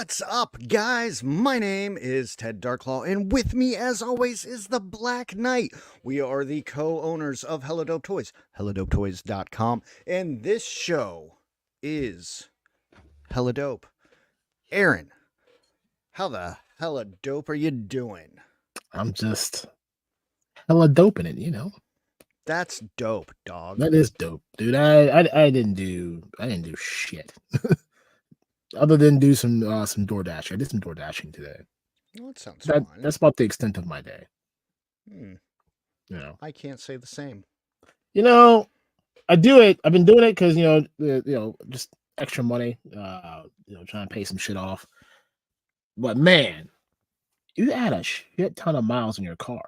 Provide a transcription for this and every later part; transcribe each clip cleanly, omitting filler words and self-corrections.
What's up, guys? My name is Ted Darklaw, and with me, as always, is the Black Knight. We are the co-owners of Hella Dope Toys, helladopetoys.com, and this show is Hella Dope. Aaron, how the hella dope are you doing? I'm just hella dope in it, you know. That's dope, dog. That is dope, dude. I didn't do shit other than do some DoorDash. I did some DoorDashing today. Well, that sounds fun. That's about the extent of my day. You know, I can't say the same. You know, I do it. I've been doing it because just extra money. Trying to pay some shit off. But man, you add a shit ton of miles in your car.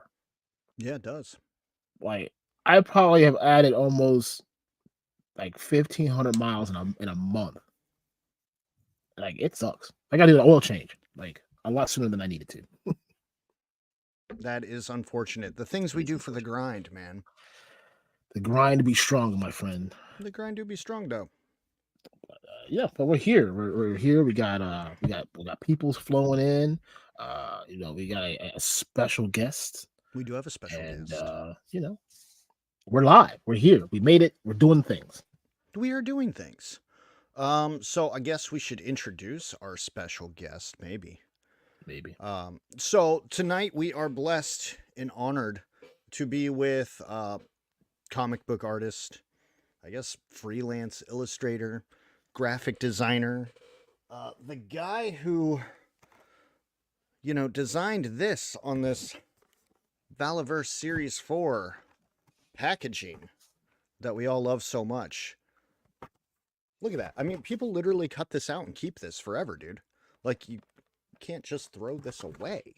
Yeah, it does. Like I probably have added almost like 1,500 miles in a month. Like it sucks. I got to do an oil change like a lot sooner than I needed to. That is unfortunate. The things we do for the grind, man. The grind to be strong, my friend. The grind do be strong, though. But we're here. We're here. We got people flowing in. We got a special guest. We do have a special guest. We're live. We're here. We made it. We're doing things. We are doing things. So I guess we should introduce our special guest, maybe. So tonight we are blessed and honored to be with comic book artist, I guess freelance illustrator, graphic designer, the guy who, designed this on this Valaverse Series 4 packaging that we all love so much. Look at that. I mean, people literally cut this out and keep this forever, dude. Like, you can't just throw this away.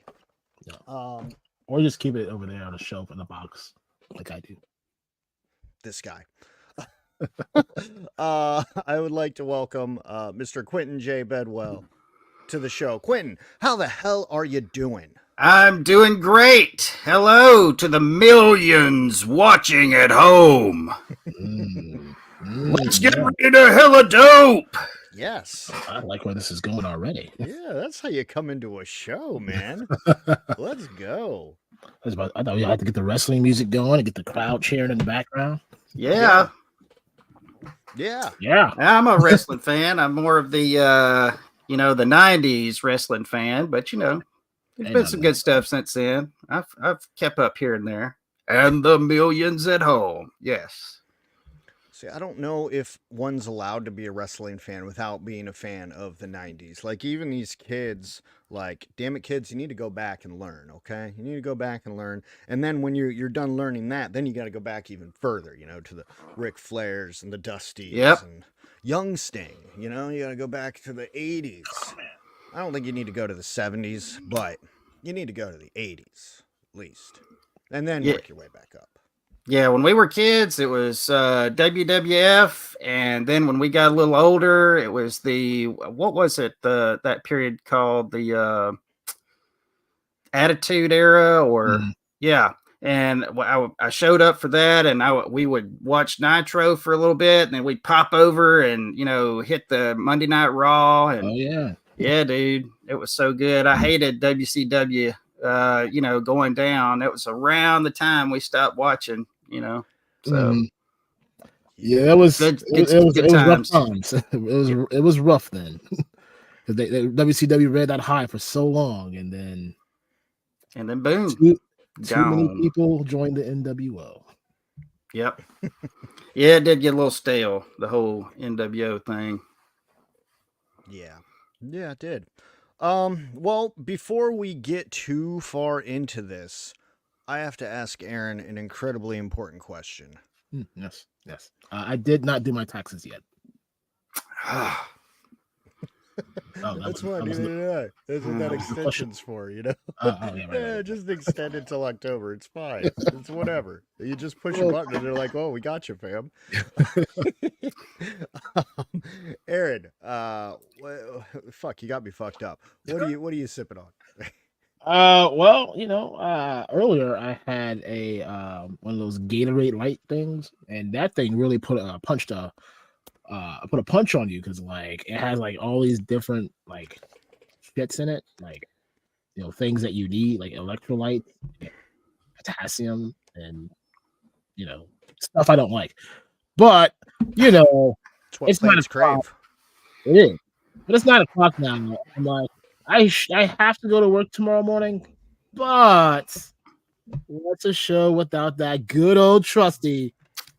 No. Or just keep it over there on a shelf in a box, like I do. This guy. I would like to welcome Mr. Qunton J. Bedwell to the show. Quinton, how the hell are you doing? I'm doing great. Hello to the millions watching at home. Let's get ready to hella dope. Yes. I like where this is going already. Yeah, that's how you come into a show, man. Let's go. I thought we had to get the wrestling music going and get the crowd cheering in the background. Yeah. I'm a wrestling fan. I'm more of the the 90s wrestling fan, but there's been some good stuff since then. I've kept up here and there. And the millions at home. Yes. See, I don't know if one's allowed to be a wrestling fan without being a fan of the 90s. Like, even these kids, like, damn it, kids, you need to go back and learn, okay? You need to go back and learn. And then when you're done learning that, then you got to go back even further, to the Ric Flairs and the Dusties and Young Sting. You got to go back to the 80s. Oh, man. I don't think you need to go to the 70s, but you need to go to the 80s, at least. And then work your way back up. Yeah, when we were kids, it was WWF, and then when we got a little older, it was that period called the Attitude Era, and I showed up for that, and we would watch Nitro for a little bit, and then we'd pop over and hit the Monday Night Raw, and yeah, dude, it was so good. I hated WCW. Going down. It was around the time we stopped watching, So it was good rough times. It was rough then. Because WCW read that high for so long, and then boom, too many people joined the NWO. Yep. Yeah, it did get a little stale, the whole NWO thing. Yeah, it did. Well, before we get too far into this, I have to ask Aaron an incredibly important question. Yes. I did not do my taxes yet. That's what I needed to know. That's what that extension's for, just extend it till October. It's fine. It's whatever. You just push a button and they're like, "Oh, we got you, fam." Aaron, fuck, you got me fucked up. What are you sipping on? Earlier I had a one of those Gatorade light things, and that thing really put a punch on you, because like it has like all these different like shits in it, like things that you need, like electrolytes, potassium, and stuff I don't like. But it's what plants crave. It is, but it's 9:00 now. I'm like, I have to go to work tomorrow morning, but what's a show without that good old trusty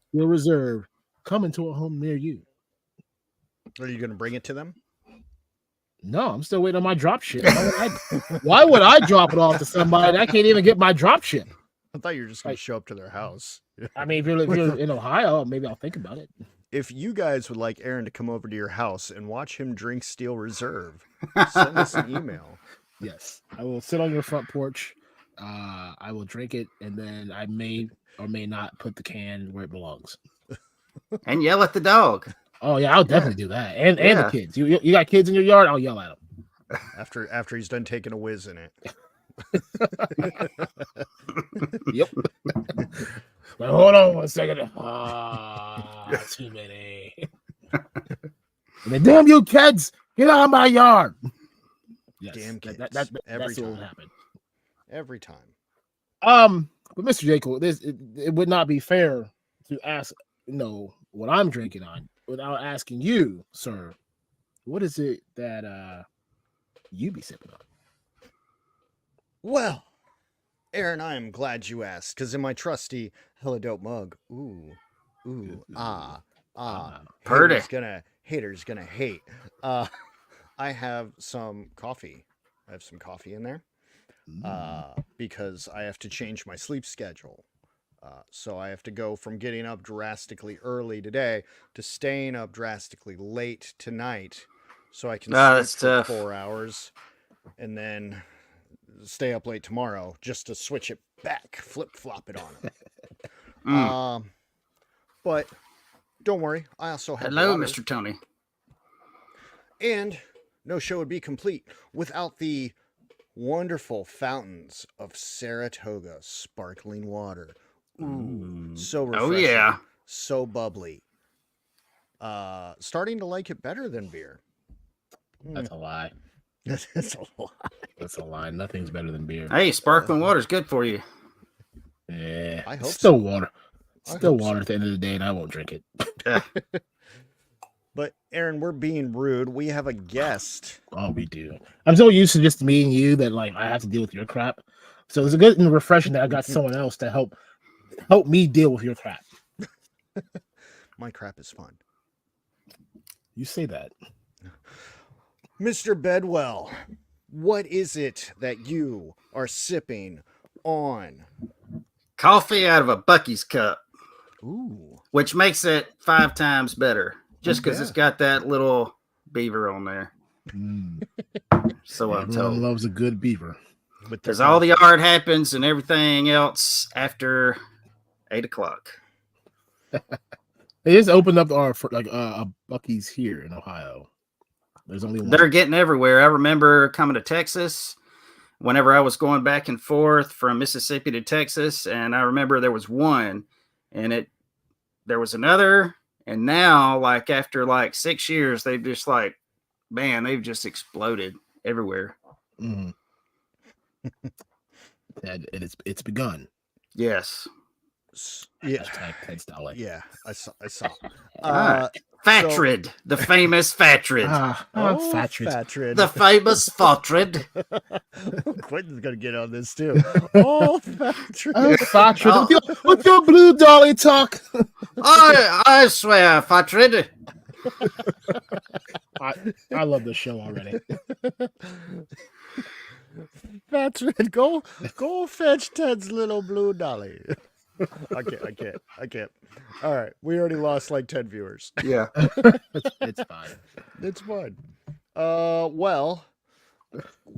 Steel Reserve coming to a home near you? Are you going to bring it to them? No, I'm still waiting on my drop ship. Why would I drop it off to somebody that can't even get my drop ship? I thought you were just going to show up to their house. I mean, if you're in Ohio, maybe I'll think about it. If you guys would like Aaron to come over to your house and watch him drink Steel Reserve, send us an email. Yes, I will sit on your front porch. I will drink it, and then I may or may not put the can where it belongs. And yell at the dog. Oh yeah, I'll definitely do that. And the kids. You got kids in your yard? I'll yell at them. After he's done taking a whiz in it. Yep. But hold on 1 second. Too many. And then, damn you kids, get out of my yard. Yes, damn kids. That's what will happen. Every time. But Mr. Jacob, it would not be fair to ask, what I'm drinking on without asking you, sir, what is it that you be sipping on? Well, Aaron, I am glad you asked, because in my trusty hella dope mug, haters gonna hate. I have some coffee. I have some coffee in there. Because I have to change my sleep schedule. So I have to go from getting up drastically early today to staying up drastically late tonight, so I can sleep for 4 hours, and then stay up late tomorrow just to switch it back, flip-flop it on them. But don't worry, I also have Hello, water. Mr. Tony. And no show would be complete without the wonderful fountains of Saratoga sparkling water. So refreshing. Oh yeah. So bubbly. Starting to like it better than beer. That's a lie. That's a lie. That's a lie. Nothing's better than beer. Hey, sparkling water's good for you. Yeah. I hope still so. Water. Still water at the end of the day, and I won't drink it. But Aaron, we're being rude. We have a guest. Oh, we do. I'm so used to just meeting you that I have to deal with your crap. So it's a good and refreshing that I got someone else to help me deal with your crap. My crap is fun. You say that. Mr. Bedwell, what is it that you are sipping on? Coffee out of a Bucky's cup. Ooh. Which makes it 5 times better. Just because it's got that little beaver on there. So I'm told. Everyone loves a good beaver. Because all the art happens and everything else after 8:00. They just opened up a Bucky's here in Ohio. There's only one. They're getting everywhere. I remember coming to Texas whenever I was going back and forth from Mississippi to Texas, and I remember there was one, and there was another, and now after 6 years, they've just they've just exploded everywhere. Mm-hmm. And it's begun. Yeah. Yes. Yeah, I saw. Fatrid, the famous Fatrid. Fatrid. The famous Fatrid. Quinton's gonna get on this too. Fatrid. Fatrid. What's your blue dolly talk? I swear, Fatrid. I love this show already. Fatrid, go fetch Ted's little blue dolly. I can't. All right, we already lost 10 viewers. Yeah, it's fine. It's fun. Well,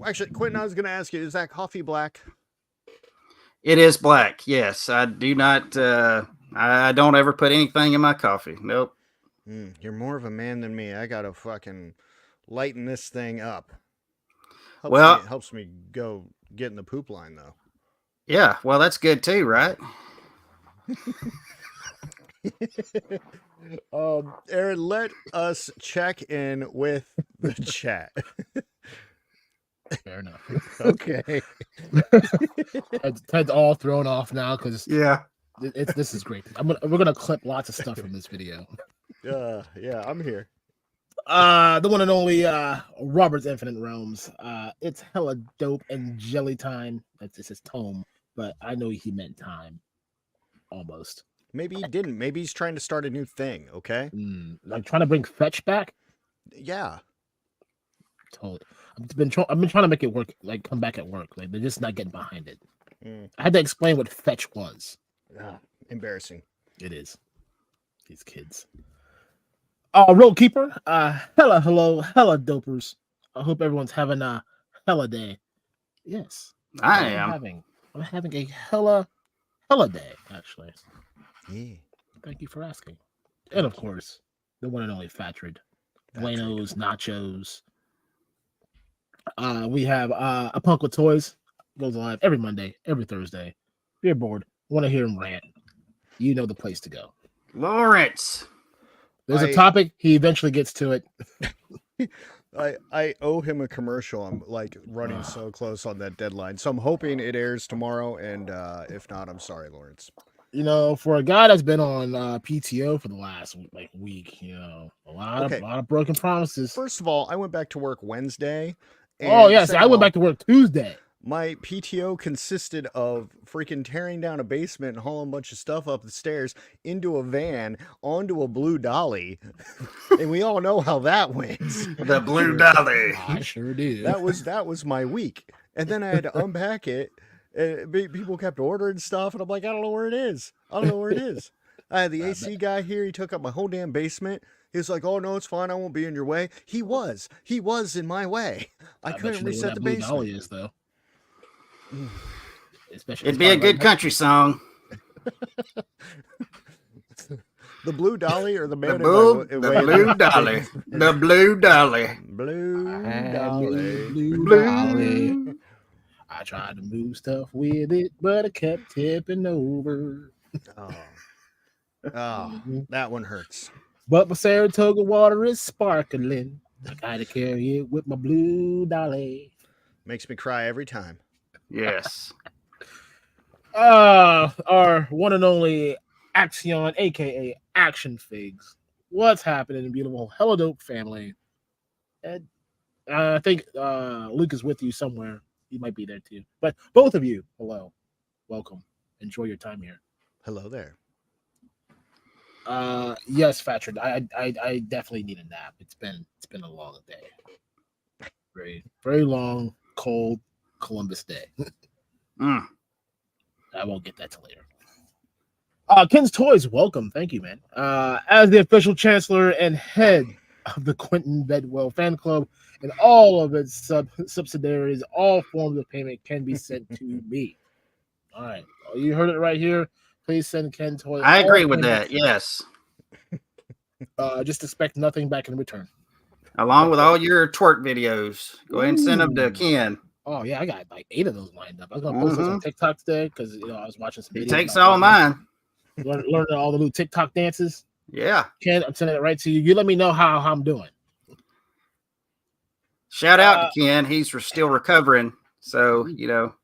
actually, Quinton, I was gonna ask you: is that coffee black? It is black. Yes, I do not. I don't ever put anything in my coffee. Nope. You're more of a man than me. I gotta fucking lighten this thing up. Helps me go get in the poop line though. Yeah, well, that's good too, right? Aaron, let us check in with the chat. Fair enough. Okay. Ted's all thrown off now because this is great. We're gonna clip lots of stuff from this video. Yeah, I'm here. The one and only Robert's Infinite Realms. It's hella dope and jelly time. That's his tome, but I know he meant time. Almost. Maybe he didn't. Maybe he's trying to start a new thing. Okay. Like trying to bring fetch back. Yeah. Totally. I've been trying to make it work. Like come back at work. Like they're just not getting behind it. I had to explain what fetch was. Embarrassing. It is. These kids. Road Keeper. Hello, dopers. I hope everyone's having a hella day. Yes, I am. I'm having a hella day, actually. Yeah. Thank you for asking. And of course, the one and only Fatrid. Buenos, nachos. We have a Punk with Toys. Goes live every Monday, every Thursday. If you're bored, want to hear him rant, you know the place to go. Lawrence. There's a topic. He eventually gets to it. I owe him a commercial. I'm like running so close on that deadline. So I'm hoping it airs tomorrow. And if not, I'm sorry, Lawrence. You know, for a guy that's been on PTO for the last week, you know, a lot of broken promises. First of all, I went back to work Wednesday. Oh yes, I went back to work Tuesday. My PTO consisted of freaking tearing down a basement and hauling a bunch of stuff up the stairs into a van onto a blue dolly. And we all know how that went. The blue dolly. I sure did. That was my week. And then I had to unpack it. And people kept ordering stuff. And I'm like, I don't know where it is. I had the AC guy here. He took up my whole damn basement. He was like, oh, no, it's fine. I won't be in your way. He was in my way. I couldn't reset the basement. Dolly is, though. It'd be a good country song. The blue dolly or the man? The blue dolly. The blue dolly. Blue dolly. I tried to move stuff with it, but it kept tipping over. Oh, that one hurts. But my Saratoga water is sparkling. I gotta carry it with my blue dolly. Makes me cry every time. Yes. Our one and only Axion, aka Action Figs. What's happening, beautiful Hello Dope family? And I think Luke is with you somewhere. He might be there too. But both of you, hello, welcome. Enjoy your time here. Hello there. Yes, Fatrid. I definitely need a nap. It's been a long day. Very long, cold Columbus Day. I won't get that till later. Ken's Toys, welcome. Thank you, man. As the official chancellor and head of the Quinton Bedwell fan club and all of its subsidiaries, all forms of payment can be sent to me. All right. You heard it right here. Please send Ken Toys. I agree with that. Yes. Just expect nothing back in return. Along with all your twerk videos. Go ahead and send them to Ken. Oh, yeah. I got like 8 of those lined up. I was going to post those on TikTok today because, I was watching some videos. It takes all mine. Learning all the new TikTok dances. Yeah. Ken, I'm sending it right to you. You let me know how I'm doing. Shout out to Ken. He's still recovering. So,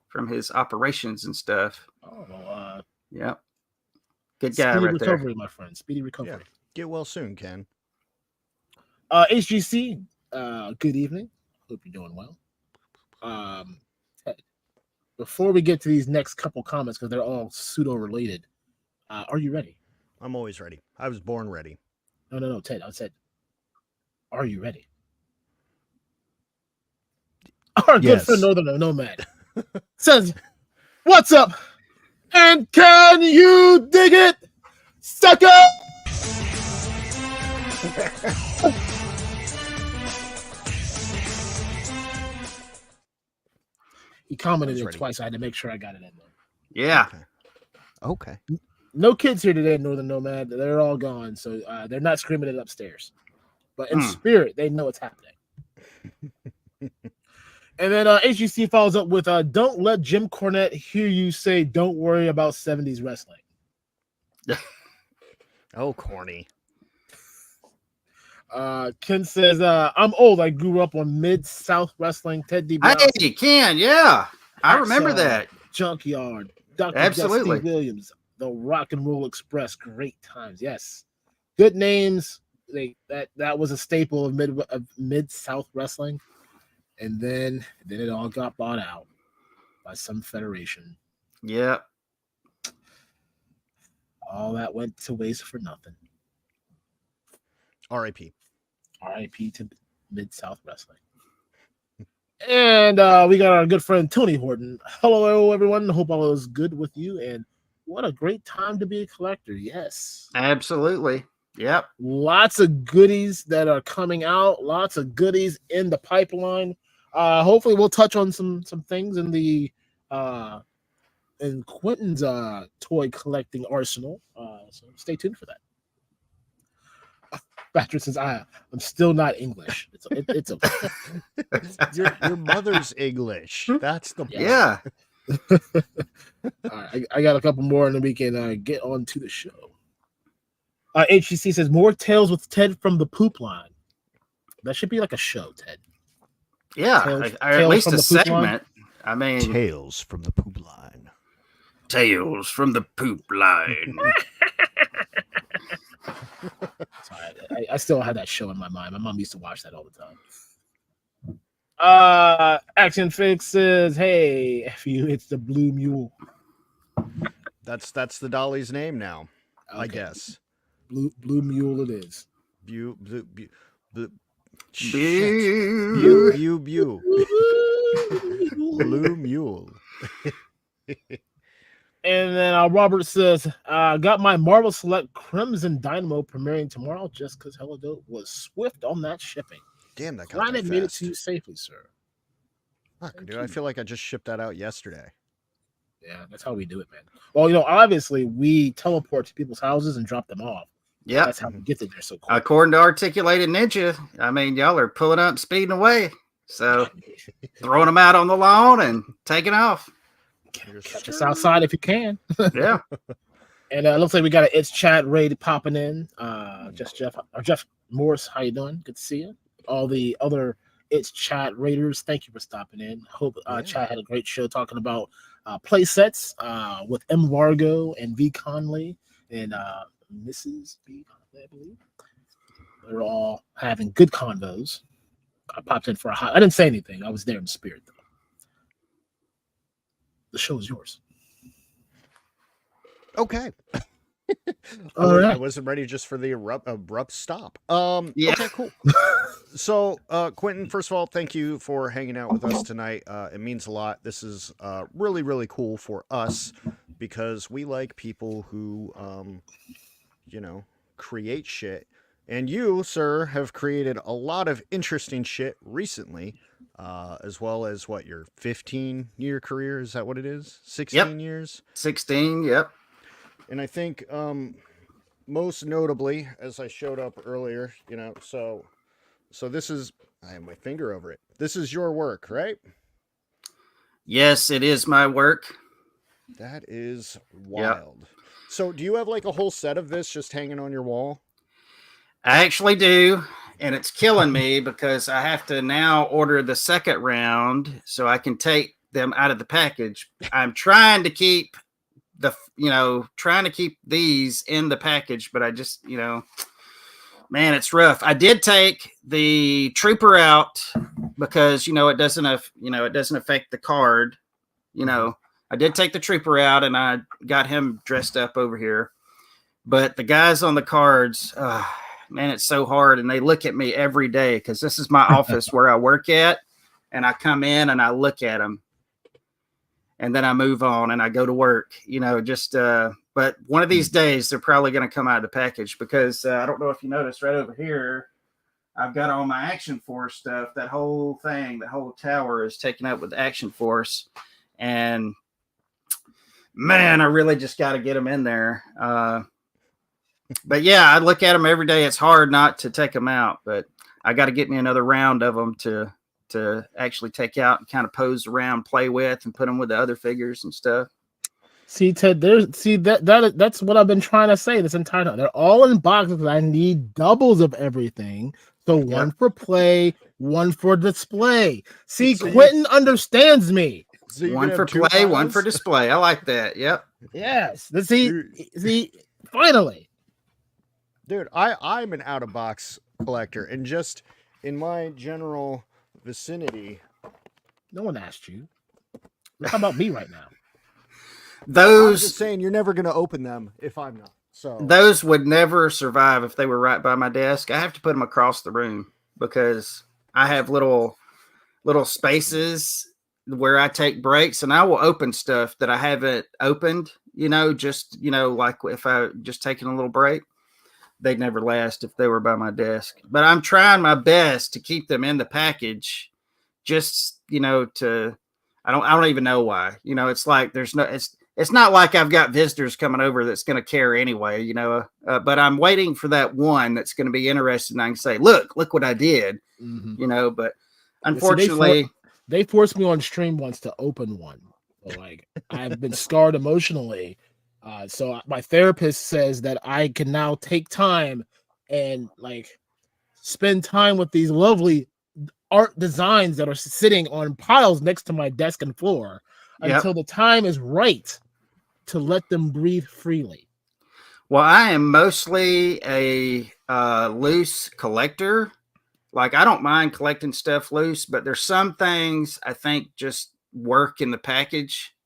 from his operations and stuff. Oh, well, yep. Good guy Speedy right recovery, there. my friend. Speedy recovery. Yeah. Get well soon, Ken. HGC, good evening. Hope you're doing well. Ted, before we get to these next couple comments, because they're all pseudo-related, are you ready? I'm always ready. I was born ready. No, Ted. I said, are you ready? Our good friend Northern Nomad says, what's up? And can you dig it, sucker? He commented it twice. I had to make sure I got it in there. Yeah. Okay. No kids here today, Northern Nomad. They're all gone, so they're not screaming it upstairs. But in spirit, they know it's happening. And then HGC follows up with, don't let Jim Cornette hear you say, don't worry about 70s wrestling. Oh, corny. Ken says, I'm old. I grew up on Mid-South Wrestling. Ted DiBiase. Hey, Ken, yeah. I remember that. Junkyard. Dr. Absolutely. Dusty Williams. The Rock and Roll Express. Great times. Yes. Good names. That was a staple of Mid-South Wrestling. And then it all got bought out by some federation. Yeah. All that went to waste for nothing. R.I.P. R.I.P. to Mid-South Wrestling. And we got our good friend Tony Horton. Hello, everyone. Hope all is good with you. And what a great time to be a collector. Yes. Absolutely. Yep. Lots of goodies that are coming out. Lots of goodies in the pipeline. Hopefully we'll touch on some things in the in Quinton's toy collecting arsenal. So stay tuned for that. Patrick says, I'm still not English. It's okay. your mother's English. That's the point. Yeah. All right, I got a couple more, and then we can get on to the show. HCC says, more tales with Ted from the Poop Line. That should be like a show, Ted. Yeah, Tales, or at least a segment. Line? I mean, Tales from the Poop Line. Tales from the Poop Line. Sorry, I still have that show in my mind. My mom used to watch that all the time. Action Fix says, "Hey, F you, it's the Blue Mule." That's the dolly's name now, okay. I guess. Blue Mule it is. Blue Mule. And then Robert says, got my Marvel Select Crimson Dynamo premiering tomorrow just because Hello Dope was swift on that shipping. Damn, that got glad that it made it fast. to you safely, sir. Fuck, dude, I feel like I just shipped that out yesterday. Yeah, that's how we do it, man. Well, obviously we teleport to people's houses and drop them off. Yeah, that's how we get there so quick. According to Articulated Ninja, I mean, y'all are pulling up and speeding away. So throwing them out on the lawn and taking off. Catch us outside if you can. Yeah. And it looks like we got an It's Chat raid popping in. Jeff Morris, how you doing? Good to see you. All the other It's Chat raiders, thank you for stopping in. Hope Chat had a great show talking about play sets with M. Vargo and V. Conley and Mrs. V. Conley, I believe. They're all having good convos. I popped in for a hot. I didn't say anything. I was there in spirit, though. The show is yours. Okay. Right. I wasn't ready just for the abrupt stop. Yeah. Okay, cool. So, Quinton, first of all, thank you for hanging out with us tonight. It means a lot. This is really, really cool for us because we like people who, create shit. And you, sir, have created a lot of interesting shit recently, as well as your 15-year career. Is that what it is? 16 years? 16, yep. And I think most notably, as I showed up earlier, so this is, I have my finger over it. This is your work, right? Yes, it is my work. That is wild. Yep. So do you have like a whole set of this just hanging on your wall? I actually do, and it's killing me because I have to now order the second round so I can take them out of the package. I'm trying to keep these in the package, but I just, man, it's rough. I did take the Trooper out because, it doesn't affect the card. I did take the Trooper out and I got him dressed up over here, but the guys on the cards, man, it's so hard. And they look at me every day because this is my office where I work at. And I come in and I look at them. And then I move on and I go to work, but one of these days they're probably going to come out of the package because I don't know if you noticed right over here, I've got all my Action Force stuff. That whole thing, the whole tower is taken up with Action Force. And man, I really just got to get them in there. But yeah, I look at them every day. It's hard not to take them out, but I got to get me another round of them to actually take out and kind of pose around, play with, and put them with the other figures and stuff. See, Ted, that's what I've been trying to say this entire time. They're all in boxes because I need doubles of everything. So one for play, one for display. See, Quinton understands me. So one for play, one for display. I like that. Yep. Yes. See, finally. Dude, I'm an out of box collector, and just in my general vicinity. No one asked you. How about me right now? I'm just saying you're never gonna open them if I'm not. So those would never survive if they were right by my desk. I have to put them across the room because I have little spaces where I take breaks, and I will open stuff that I haven't opened. Like if I just taking a little break, they'd never last if they were by my desk. But I'm trying my best to keep them in the package. Just I don't even know why. It's like it's not like I've got visitors coming over that's going to care anyway, but I'm waiting for that one that's going to be interested, and I can say, look what I did, but unfortunately they forced me on stream once to open one. So, like, I've been scarred emotionally. So my therapist says that I can now take time and like spend time with these lovely art designs that are sitting on piles next to my desk and floor until the time is right to let them breathe freely. Well, I am mostly a loose collector. Like, I don't mind collecting stuff loose, but there's some things I think just work in the package,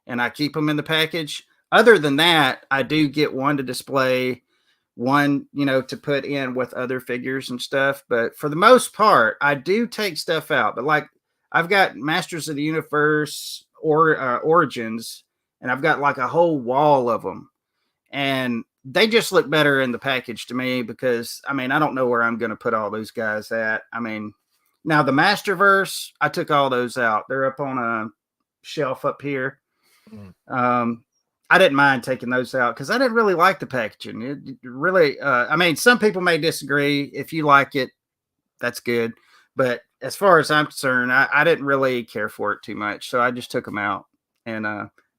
and I keep them in the package. Other than that, I do get one to display, one, to put in with other figures and stuff. But for the most part, I do take stuff out. But like, I've got Masters of the Universe or Origins, and I've got like a whole wall of them, and they just look better in the package to me because I don't know where I'm going to put all those guys at. Now the Masterverse, I took all those out. They're up on a shelf up here. I didn't mind taking those out because I didn't really like the packaging. It really, some people may disagree. If you like it, that's good. But as far as I'm concerned, I didn't really care for it too much. So I just took them out and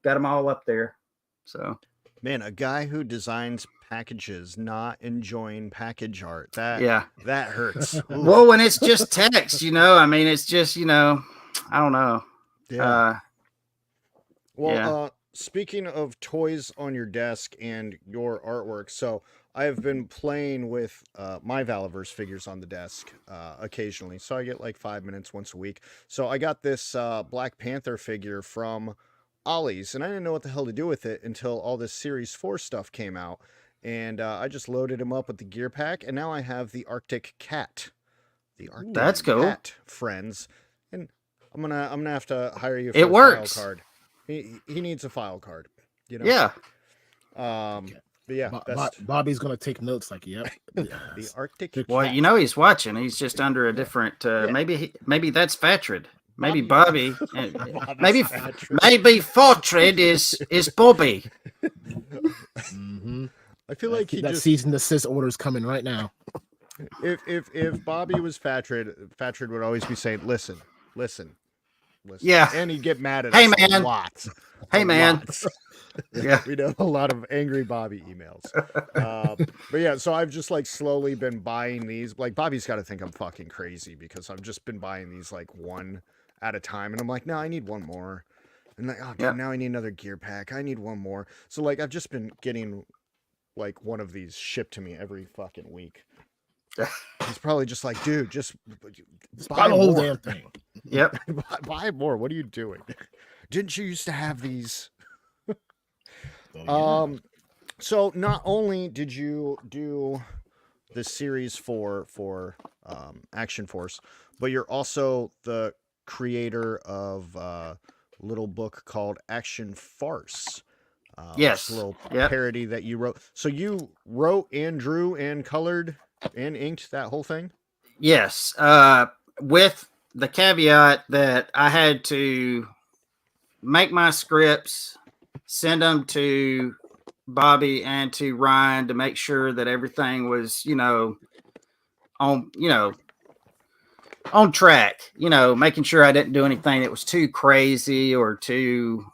got them all up there. So, man, a guy who designs packages not enjoying package art, that hurts. Well, when it's just text, it's just, I don't know. Yeah. Speaking of toys on your desk and your artwork, so I have been playing with my Valaverse figures on the desk occasionally. So I get like 5 minutes once a week. So I got this Black Panther figure from Ollie's, and I didn't know what the hell to do with it until all this Series 4 stuff came out. And I just loaded him up with the gear pack, and now I have the Arctic Cat. The Arctic That's cool. Cat, friends. And I'm gonna have to hire you for it a works. file card. He needs a file card, Yeah. But yeah, Bobby's gonna take notes. Like, yep. The Arctic. Well, he's watching. He's just under a different. Maybe that's Fatrid. Maybe Bobby. maybe Fortred is Bobby. Mm-hmm. I feel like that cease and desist order is coming right now. If Bobby was Fatrid would always be saying, "Listen." Yeah, and he'd get mad at us a lot. Hey, man. Yeah, we know a lot of angry Bobby emails. But yeah, so I've just like slowly been buying these. Like, Bobby's got to think I'm fucking crazy because I've just been buying these like one at a time, and I'm like, no, I need one more. And like, oh, dude, now I need another gear pack. I need one more. So like, I've just been getting like one of these shipped to me every fucking week. He's probably just like, dude, just buy the whole damn thing. Yep. buy more. What are you doing? Didn't you used to have these? So not only did you do the series for Action Force, but you're also the creator of a little book called Action Farce. Yes. A little parody that you wrote. So you wrote and drew and colored and inked that whole thing? Yes. With the caveat that I had to make my scripts, send them to Bobby and to Ryan to make sure that everything was, on track, making sure I didn't do anything that was too crazy or too,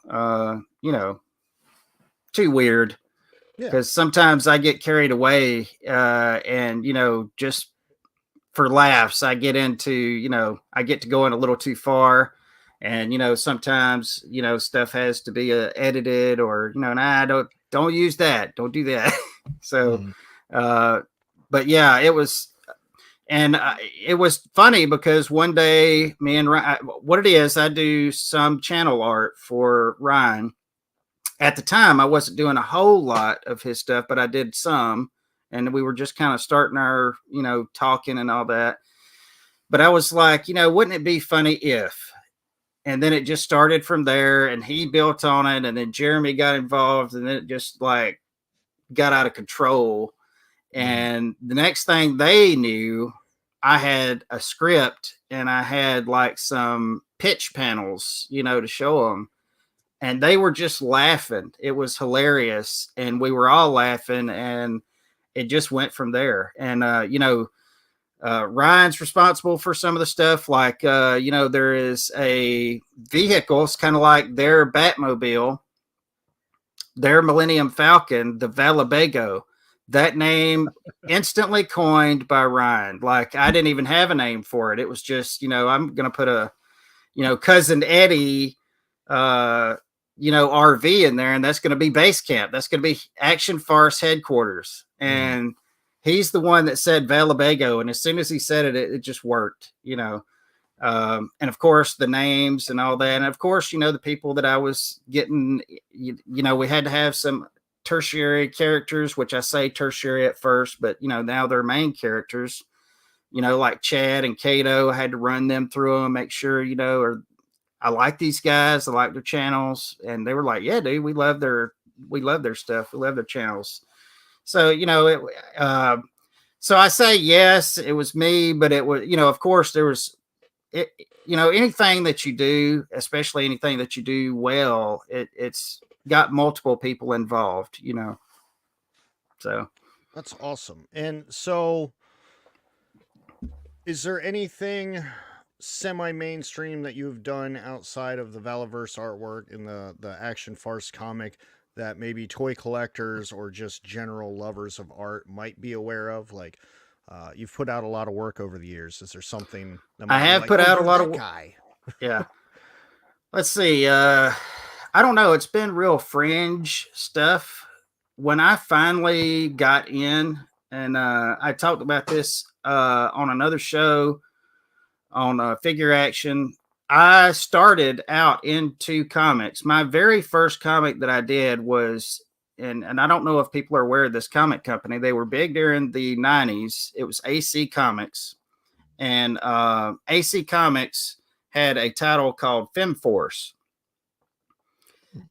too weird. Yeah. Because sometimes I get carried away, and just for laughs, I get into, I get to going a little too far, and sometimes stuff has to be edited, or nah, don't use that, don't do that. So, but yeah, it was. And it was funny because one day, me and Ryan, what it is, I do some channel art for Ryan. At the time, I wasn't doing a whole lot of his stuff, but I did some. And we were just kind of starting our, talking and all that. But I was like, wouldn't it be funny if? And then it just started from there, and he built on it. And then Jeremy got involved, and then it just like got out of control. And the next thing they knew, I had a script and I had like some pitch panels, to show them. And they were just laughing. It was hilarious. And we were all laughing, and it just went from there. And, Ryan's responsible for some of the stuff. Like, there is a vehicle. It's kind of like their Batmobile, their Millennium Falcon, the Valabago. That name instantly coined by Ryan. Like, I didn't even have a name for it. It was just, I'm going to put a, Cousin Eddie, RV in there, and that's going to be base camp. That's going to be Action Farce headquarters. And he's the one that said Valabago. And as soon as he said it, it just worked, and of course the names and all that. And of course, the people that I was getting, we had to have some tertiary characters, which I say tertiary at first, but now they're main characters, like Chad and Kato. I had to run them through them, make sure, or I like these guys, I like their channels. And they were like, yeah, dude, we love their stuff, we love their channels. So so I say yes, it was me, but it was, of course there was it, anything that you do, especially anything that you do well, it's got multiple people involved, so that's awesome. And so is there anything semi-mainstream that you've done outside of the Valaverse artwork in the Action Farce comic that maybe toy collectors or just general lovers of art might be aware of? Like, you've put out a lot of work over the years. Is there something that I have put out a lot of guy? Yeah. Let's see. I don't know. It's been real fringe stuff. When I finally got in, and I talked about this on another show on Figure Action, I started out into comics. My very first comic that I did was, and I don't know if people are aware of this comic company. They were big during the 90s. It was AC Comics. And AC Comics had a title called FemForce.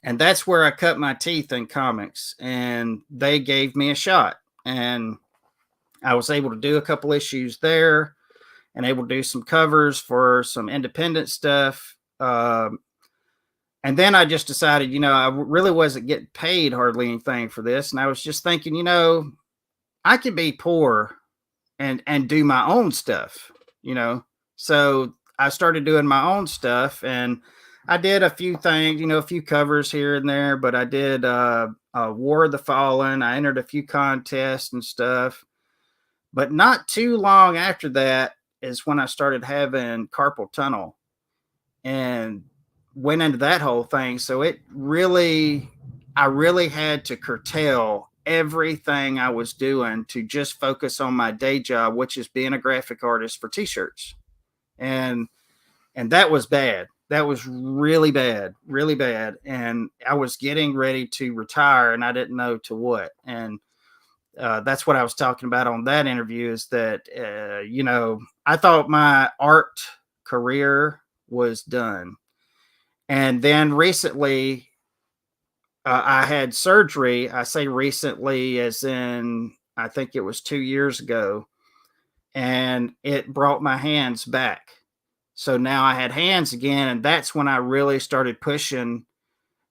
And that's where I cut my teeth in comics. And they gave me a shot. And I was able to do a couple issues there and able to do some covers for some independent stuff. And then I just decided, I really wasn't getting paid hardly anything for this. And I was just thinking, I could be poor and do my own stuff, So I started doing my own stuff, and I did a few things, a few covers here and there, but I did War of the Fallen. I entered a few contests and stuff. But not too long after that is when I started having carpal tunnel and went into that whole thing. So I really had to curtail everything I was doing to just focus on my day job, which is being a graphic artist for t-shirts. And that was bad. That was really bad, really bad. And I was getting ready to retire, and I didn't know to what. And that's what I was talking about on that interview, is that, I thought my art career was done. And then recently I had surgery. I say recently as in, I think it was 2 years ago, and it brought my hands back. So now I had hands again. And that's when I really started pushing,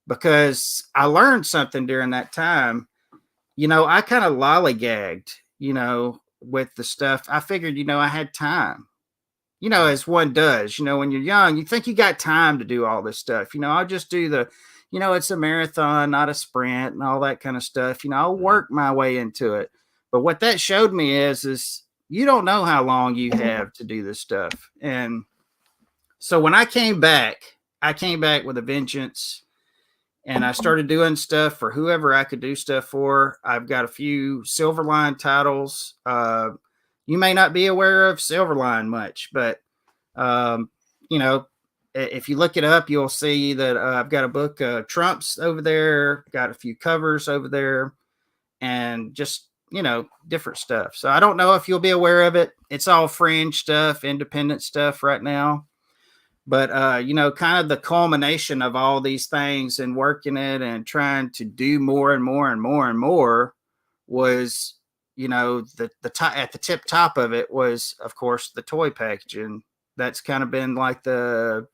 because I learned something during that time. I kind of lollygagged, with the stuff. I figured, I had time, as one does, when you're young, you think you got time to do all this stuff. I'll just do the, it's a marathon, not a sprint and all that kind of stuff. I'll work my way into it. But what that showed me is you don't know how long you have to do this stuff. And so when I came back with a vengeance, and I started doing stuff for whoever I could do stuff for. I've got a few Silverline titles. You may not be aware of Silverline much, but if you look it up, you'll see that I've got a book, Trump's over there, got a few covers over there, and just, different stuff. So I don't know if you'll be aware of it. It's all fringe stuff, independent stuff right now. But, kind of the culmination of all these things and working it and trying to do more and more and more and more was, at the tip top of it was, of course, the toy packaging. That's kind of been like the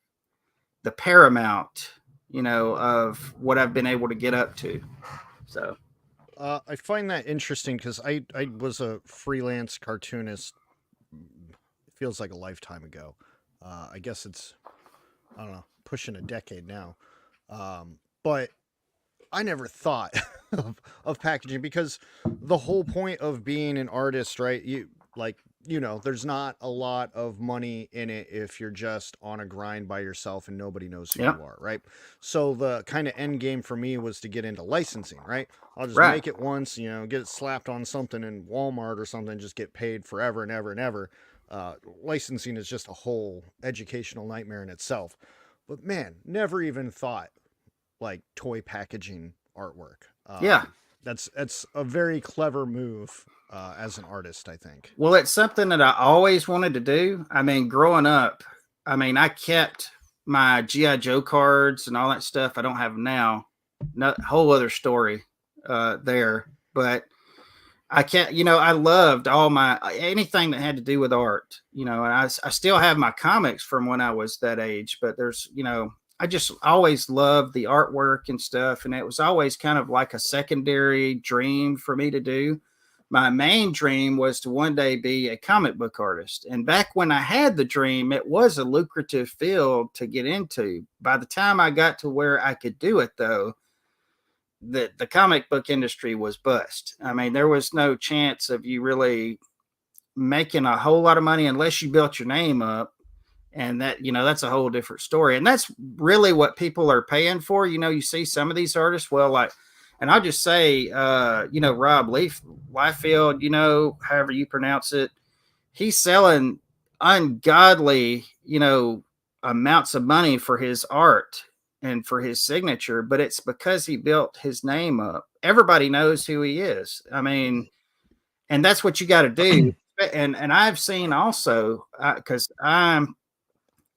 paramount, of what I've been able to get up to. So I find that interesting because I was a freelance cartoonist. It feels like a lifetime ago. I guess it's, I don't know, pushing a decade now. But I never thought of packaging because the whole point of being an artist, right? There's not a lot of money in it if you're just on a grind by yourself and nobody knows who you are, right? So the kind of end game for me was to get into licensing, right? I'll just make it once, get it slapped on something in Walmart or something, just get paid forever and ever and ever. Licensing is just a whole educational nightmare in itself. But man, never even thought like toy packaging artwork. That's a very clever move as an artist, I think. Well, it's something that I always wanted to do. I mean, growing up, I kept my G.I. Joe cards and all that stuff. I don't have them now. Whole other story there. But I can't, I loved anything that had to do with art, and I still have my comics from when I was that age, but there's, I just always loved the artwork and stuff. And it was always kind of like a secondary dream for me to do. My main dream was to one day be a comic book artist. And back when I had the dream, it was a lucrative field to get into. By the time I got to where I could do it, though, the comic book industry was bust. I mean, there was no chance of you really making a whole lot of money unless you built your name up. And that, that's a whole different story. And that's really what people are paying for. You see some of these artists, and I'll just say, Rob Liefeld, however you pronounce it, he's selling ungodly, amounts of money for his art and for his signature, but it's because he built his name up. Everybody knows who he is. I mean, and that's what you got to do. And I've seen also, because I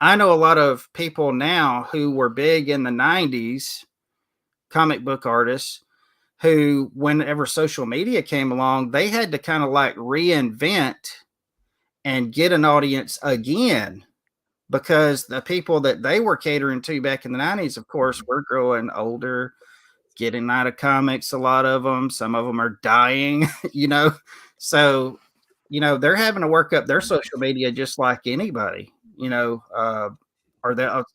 know a lot of people now who were big in the 90s, comic book artists, who, whenever social media came along, they had to kind of like reinvent and get an audience again, because the people that they were catering to back in the 90s, of course, were growing older, getting out of comics, a lot of them. Some of them are dying, So, they're having to work up their social media just like anybody, or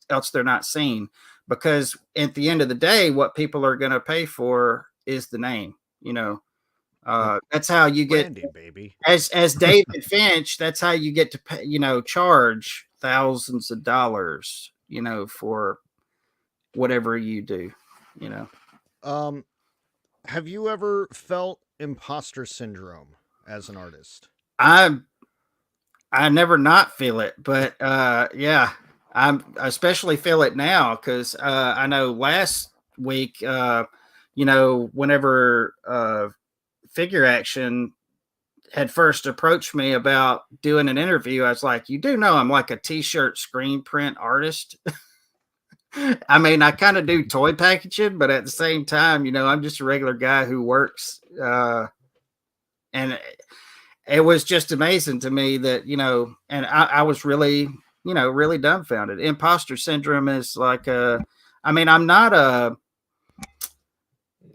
else they're not seen. Because at the end of the day, what people are going to pay for is the name, that's how you get branding, baby. As David Finch, that's how you get to pay, charge thousands of dollars, for whatever you do, Have you ever felt imposter syndrome as an artist? I never not feel it, but I especially feel it now, because I know last week, whenever Figure Action had first approached me about doing an interview, I was like, you do know I'm like a t-shirt screen print artist. I mean, I kind of do toy packaging, but at the same time, I'm just a regular guy who works. And it was just amazing to me that, and I was really, really dumbfounded. Imposter syndrome is like I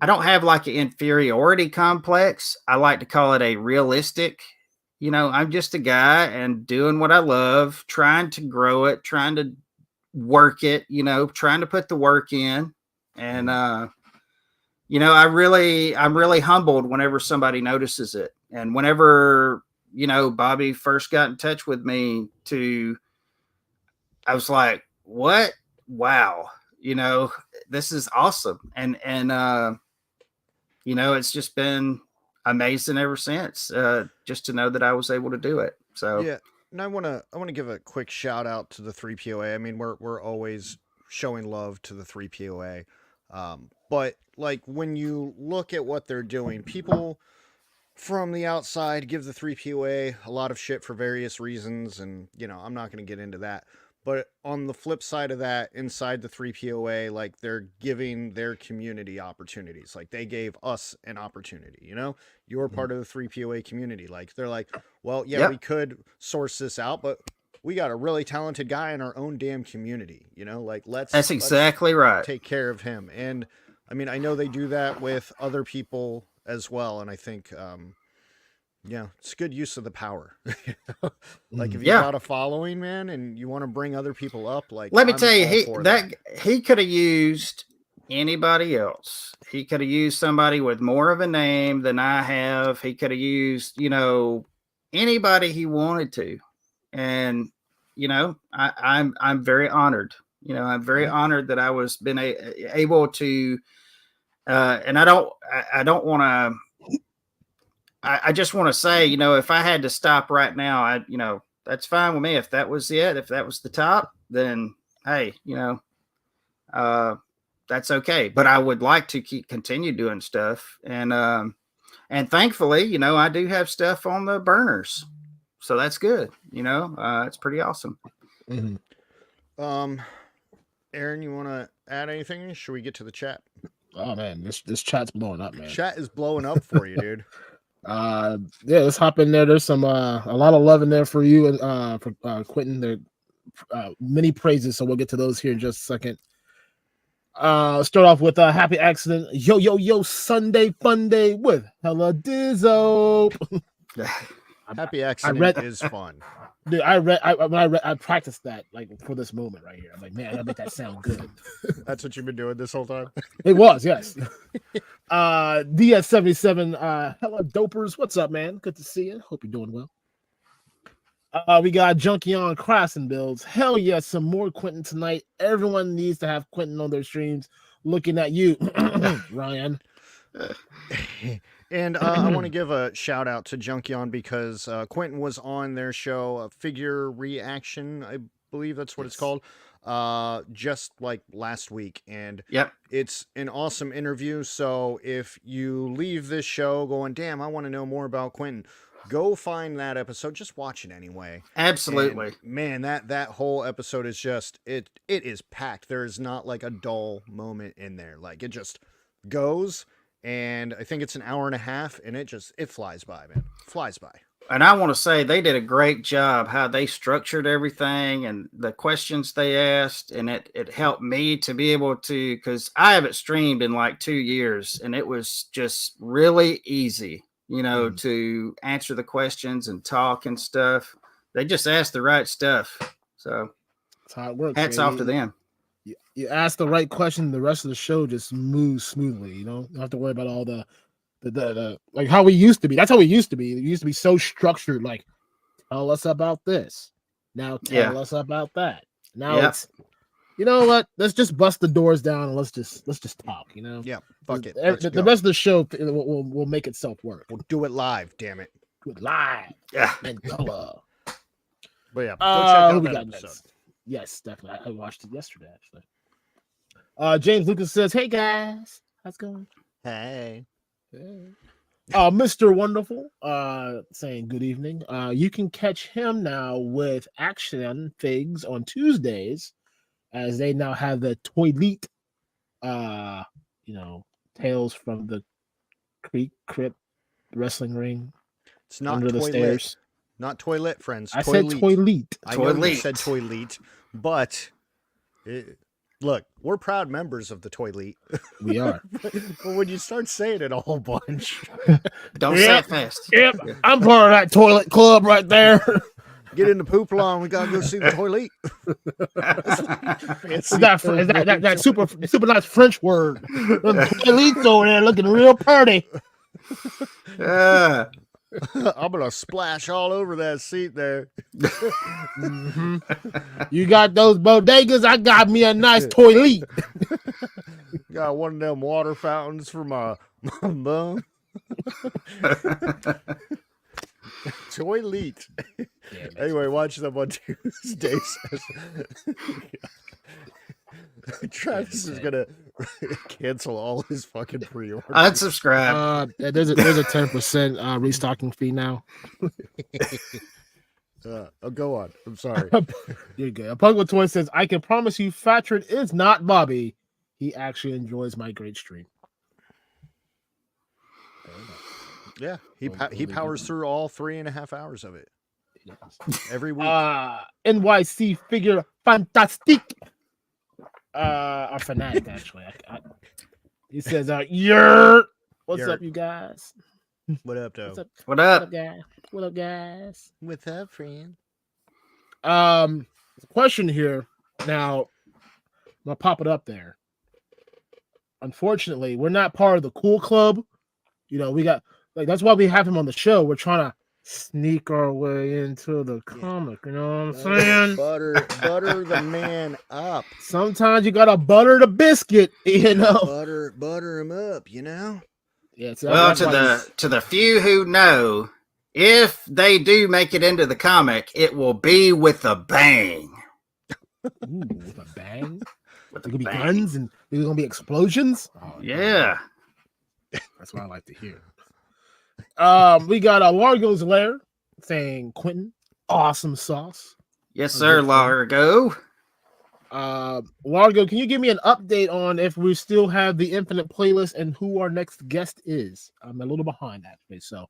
don't have like an inferiority complex. I like to call it a realistic, I'm just a guy and doing what I love, trying to grow it, trying to work it, trying to put the work in, And you know, I'm really humbled whenever somebody notices it. And whenever, you know, Bobby first got in touch with me I was like, what? Wow. You know, this is awesome. And you know, it's just been amazing ever since, just to know that I was able to do it. So yeah. And I want to give a quick shout out to the 3POA. I mean, we're always showing love to the 3POA. But like when you look at what they're doing, people from the outside give the 3POA a lot of shit for various reasons, and you know, I'm not going to get into that. But on the flip side of that, inside the 3POA, like they're giving their community opportunities. Like they gave us an opportunity, you know? You're part of the 3POA community. Like they're like, well, yeah, we could source this out, but we got a really talented guy in our own damn community, you know? Like that's exactly right. Take care of him. And I mean, I know they do that with other people as well, and I think yeah, it's good use of the power. Like if you got a following, man, and you want to bring other people up, like let me tell you, he could have used anybody else. He could have used somebody with more of a name than I have. He could have used, you know, anybody he wanted to. And you know, I'm very honored. You know, I'm very honored that I was able to and I don't want to. I just want to say, you know, if I had to stop right now, you know, that's fine with me. If that was it, if that was the top, then hey, you know, that's okay. But I would like to continue doing stuff, and thankfully, you know, I do have stuff on the burners, so that's good. You know, it's pretty awesome. Mm-hmm. Aaron, you want to add anything? Should we get to the chat? Oh man, this chat's blowing up, man. Chat is blowing up for you, dude. Yeah, let's hop in there. There's some a lot of love in there for you and for Quinton. There many praises, so we'll get to those here in just a second. Start off with a happy accident. Yo Sunday fun day with hella Dizzo. Happy accident is fun. Dude, I practiced that like for this moment right here. I'm like, man, I gotta make that sound good. That's what you've been doing this whole time? It was, yes. DS77, hello dopers. What's up, man? Good to see you. Hope you're doing well. We got Junkie on Crossing builds. Hell yes, some more Quinton tonight. Everyone needs to have Quinton on their streams looking at you, Ryan. And I want to give a shout out to Junkion because Quinton was on their show, Figure Reaction, I believe that's what it's called, just like last week. And it's an awesome interview. So if you leave this show going, damn, I want to know more about Quinton, go find that episode. Just watch it anyway. Absolutely. And, man, that whole episode is just, it is packed. There is not like a dull moment in there. Like it just goes. And I think it's an hour and a half, and it flies by, man. Flies by. And I want to say they did a great job how they structured everything and the questions they asked, and it helped me to be able to, because I haven't streamed in like 2 years, and it was just really easy, you know, to answer the questions and talk and stuff. They just asked the right stuff. So that's how it works. Hats off to them. You ask the right question, the rest of the show just moves smoothly. You know, you don't have to worry about all the like how we used to be. That's how we used to be. It used to be so structured. Like, tell us about this. Now tell us about that. Now it's, you know what? Let's just bust the doors down and let's just talk. You know? Yeah. Fuck it. The rest of the show will make itself work. We'll do it live. Damn it. Do it live. Yeah. And color. But yeah, go check out that episode. Next? Yes, definitely. I watched it yesterday, actually. James Lucas says, "Hey guys, how's it going?" Hey. Mr. Wonderful, saying good evening. You can catch him now with Action Figs on Tuesdays, as they now have the Toilet, you know, Tales from the Crypt wrestling ring. It's not under toilet. The stairs. Not toilet, friends. I said toilet. I know you said toilet, but look, we're proud members of the toilet. We are. But when you start saying it a whole bunch, don't say it fast. Yep, I'm part of that toilet club right there. Get in the poop lawn. We gotta go see the toilet. Is that super nice French word? Toilets over there looking real pretty. Yeah. I'm gonna splash all over that seat there. Mm-hmm. You got those bodegas? I got me a nice toilet. Got one of them water fountains for my bum. Toilet. Anyway, watch them on Tuesdays. Travis is gonna cancel all his fucking pre-orders. Unsubscribe. There's a 10% restocking fee now. Go on. I'm sorry. You're good. A Punk with Twin says, I can promise you Fatrid is not Bobby. He actually enjoys my great stream. Yeah, he powers through all 3.5 hours of it every week. NYC figure fantastic. Our fanatic actually. He says, what's up, you guys? What up, though? What up? What up, guys? What's up, friend? Question here. Now, I'm gonna pop it up there. Unfortunately, we're not part of the cool club. You know, we got that's why we have him on the show. We're trying to sneak our way into the comic. You know what I'm saying? Butter the man up. Sometimes you gotta butter the biscuit. You know, butter him up. You know. Yeah. So well, to the few who know, if they do make it into the comic, it will be with a bang. Ooh, with a bang. There's gonna be guns and there's gonna be explosions. Oh, yeah, that's what I like to hear. We got Largo's Lair saying Quinton, awesome sauce. Yes, sir, Largo. Largo, can you give me an update on if we still have the Infinite playlist and who our next guest is? I'm a little behind actually, so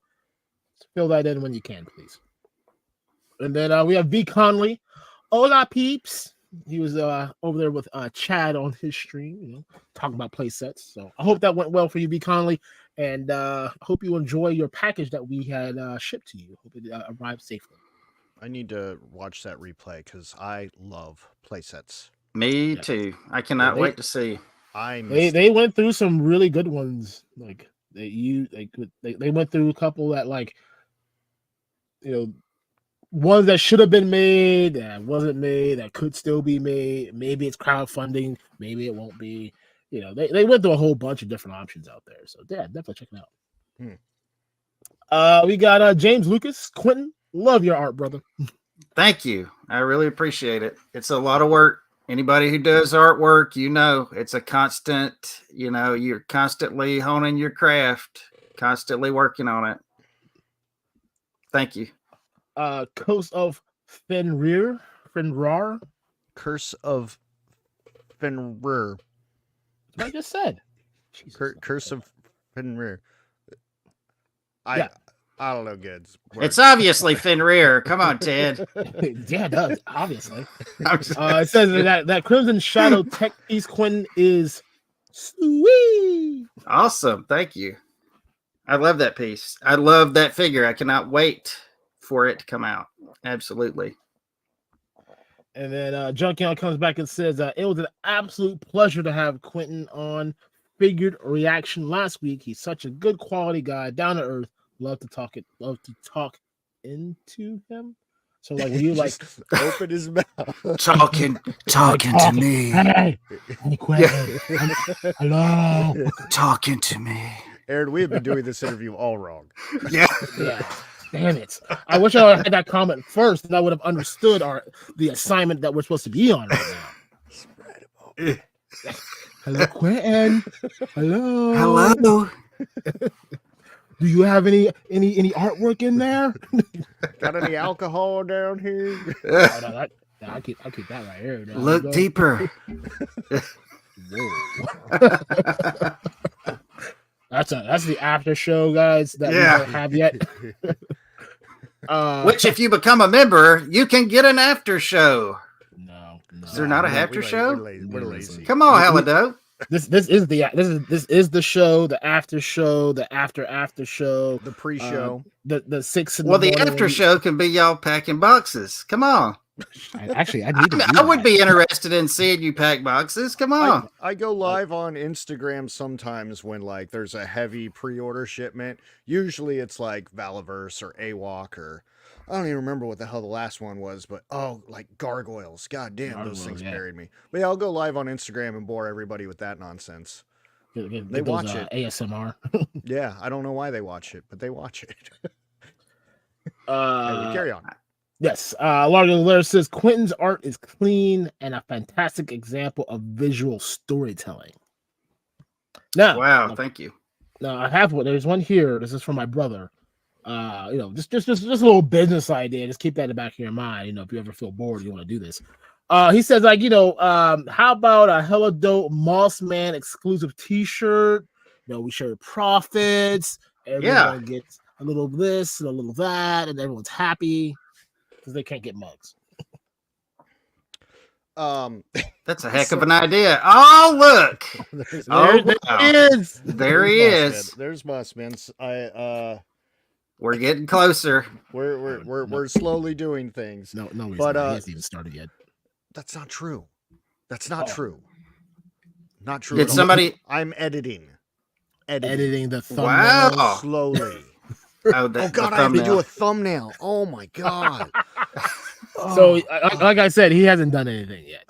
fill that in when you can, please. And then we have B. Conley. Hola, peeps. He was over there with Chad on his stream, you know, talking about play sets. So I hope that went well for you, B. Conley, and hope you enjoy your package that we had shipped to you. Hope it arrived safely. I need to watch that replay because I love play sets. Me too. I cannot wait to see. They went through some really good ones. Like they went through a couple that ones that should have been made, that wasn't made, that could still be made. Maybe it's crowdfunding, maybe it won't be. You know, they went through a whole bunch of different options out there. So yeah, definitely check it out. We got James Lucas, Quinton. Love your art, brother. Thank you. I really appreciate it. It's a lot of work. Anybody who does artwork, you know, it's a constant, you're constantly honing your craft, constantly working on it. Thank you. Curse of Fenrir. Curse of Fenrir. I just said. Curse of Fenrir. I don't know, kids. It's obviously Fenrir. Come on, Ted. Yeah, it does. Obviously. It says that Crimson Shadow tech piece Quinton is sweet. Awesome. Thank you. I love that piece. I love that figure. I cannot wait for it to come out. Absolutely. And then Junkion comes back and says it was an absolute pleasure to have Quinton on Figured Reaction last week. He's such a good quality guy, down to earth. Love to talk into him. So like, will you like open his mouth? talking to me. Hey, Quinton. Hello. Talking to me. Aaron, we have been doing this interview all wrong. Yeah. Damn it. I wish I had that comment first, and I would have understood the assignment that we're supposed to be on right now. Spread him open. Hello, Quinton. Hello. Do you have any artwork in there? Got any alcohol down here? No, I'll keep that right here. Look deeper. That's the after show, guys, that we don't have yet. Which, if you become a member, you can get an after show. No. Is there not an after show? We're lazy. Come on, Helido. This is the show, the after show, the after show, the pre-show, the 6 in Well, the the morning. after show can be y'all packing boxes. Come on. I need to. I would be interested in seeing you pack boxes. Come on. I go live on Instagram sometimes when like there's a heavy pre-order shipment. Usually it's like Valaverse or AWOC or I don't even remember what the hell the last one was, but like gargoyles. God damn, those things buried me. But yeah, I'll go live on Instagram and bore everybody with that nonsense. They watch it. ASMR. Yeah, I don't know why they watch it, but they watch it. Anyway, carry on. Yes, Largo Lair says Quinton's art is clean and a fantastic example of visual storytelling. Now, wow, thank you. Now I have one. There's one here. This is from my brother. Just a little business idea. Just keep that in the back of your mind. If you ever feel bored, you want to do this. He says, like, how about a hella dope Moss Man exclusive T-shirt? We share profits. Everyone gets a little of this and a little of that, and everyone's happy because they can't get mugs. That's a heck of an idea. Oh, look. There he is. There's Mossman. We're getting closer. We're slowly doing things. No, but he hasn't even started yet. That's not true. That's not true. Not true. Did somebody? I'm editing the thumbnail. Wow. Slowly. Oh God, I have to do a thumbnail. Oh my God. So, like I said, he hasn't done anything yet.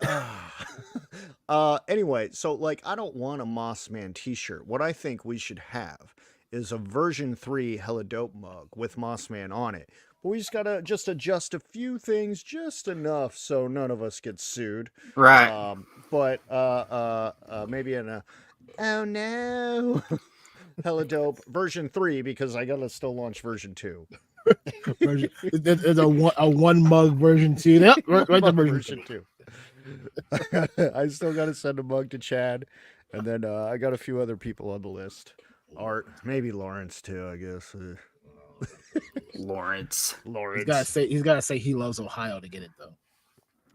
Anyway, so like, I don't want a Mossman t-shirt. What I think we should have is a version 3 hella dope mug with Mossman on it. But we just gotta adjust a few things just enough so none of us get sued. Right. But maybe in a oh no hella dope version 3 because I gotta still launch version 2. There's a one mug version 2. Yep, right, version 2. I still gotta send a mug to Chad, and then I got a few other people on the list. Art, maybe Lawrence too, I guess. Lawrence. He's gotta say he loves Ohio to get it though.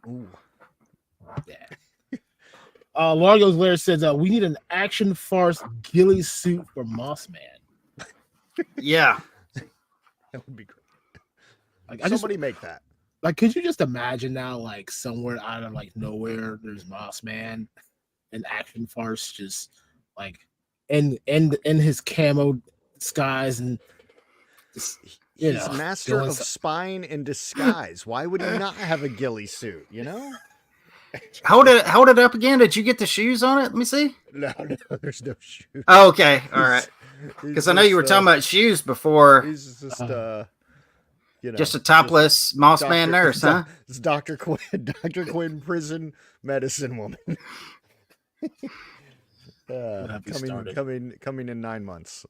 Ooh. Yeah. Largo's Lair says we need an action farce ghillie suit for Mossman. Yeah. That would be great. Like, somebody make that. Like, could you just imagine now, like somewhere out of like nowhere, there's Mossman, and action farce just like in his camo disguise and just, he's master of spine and disguise. Why would he not have a ghillie suit? Hold it up again. Did you get the shoes on it? Let me see. No, there's no shoes. Oh, okay, all right. Because I know you were talking about shoes before. He's just just a topless Mossman nurse, huh? It's Dr. Quinn, Dr. Quinn, prison medicine woman. Coming in 9 months.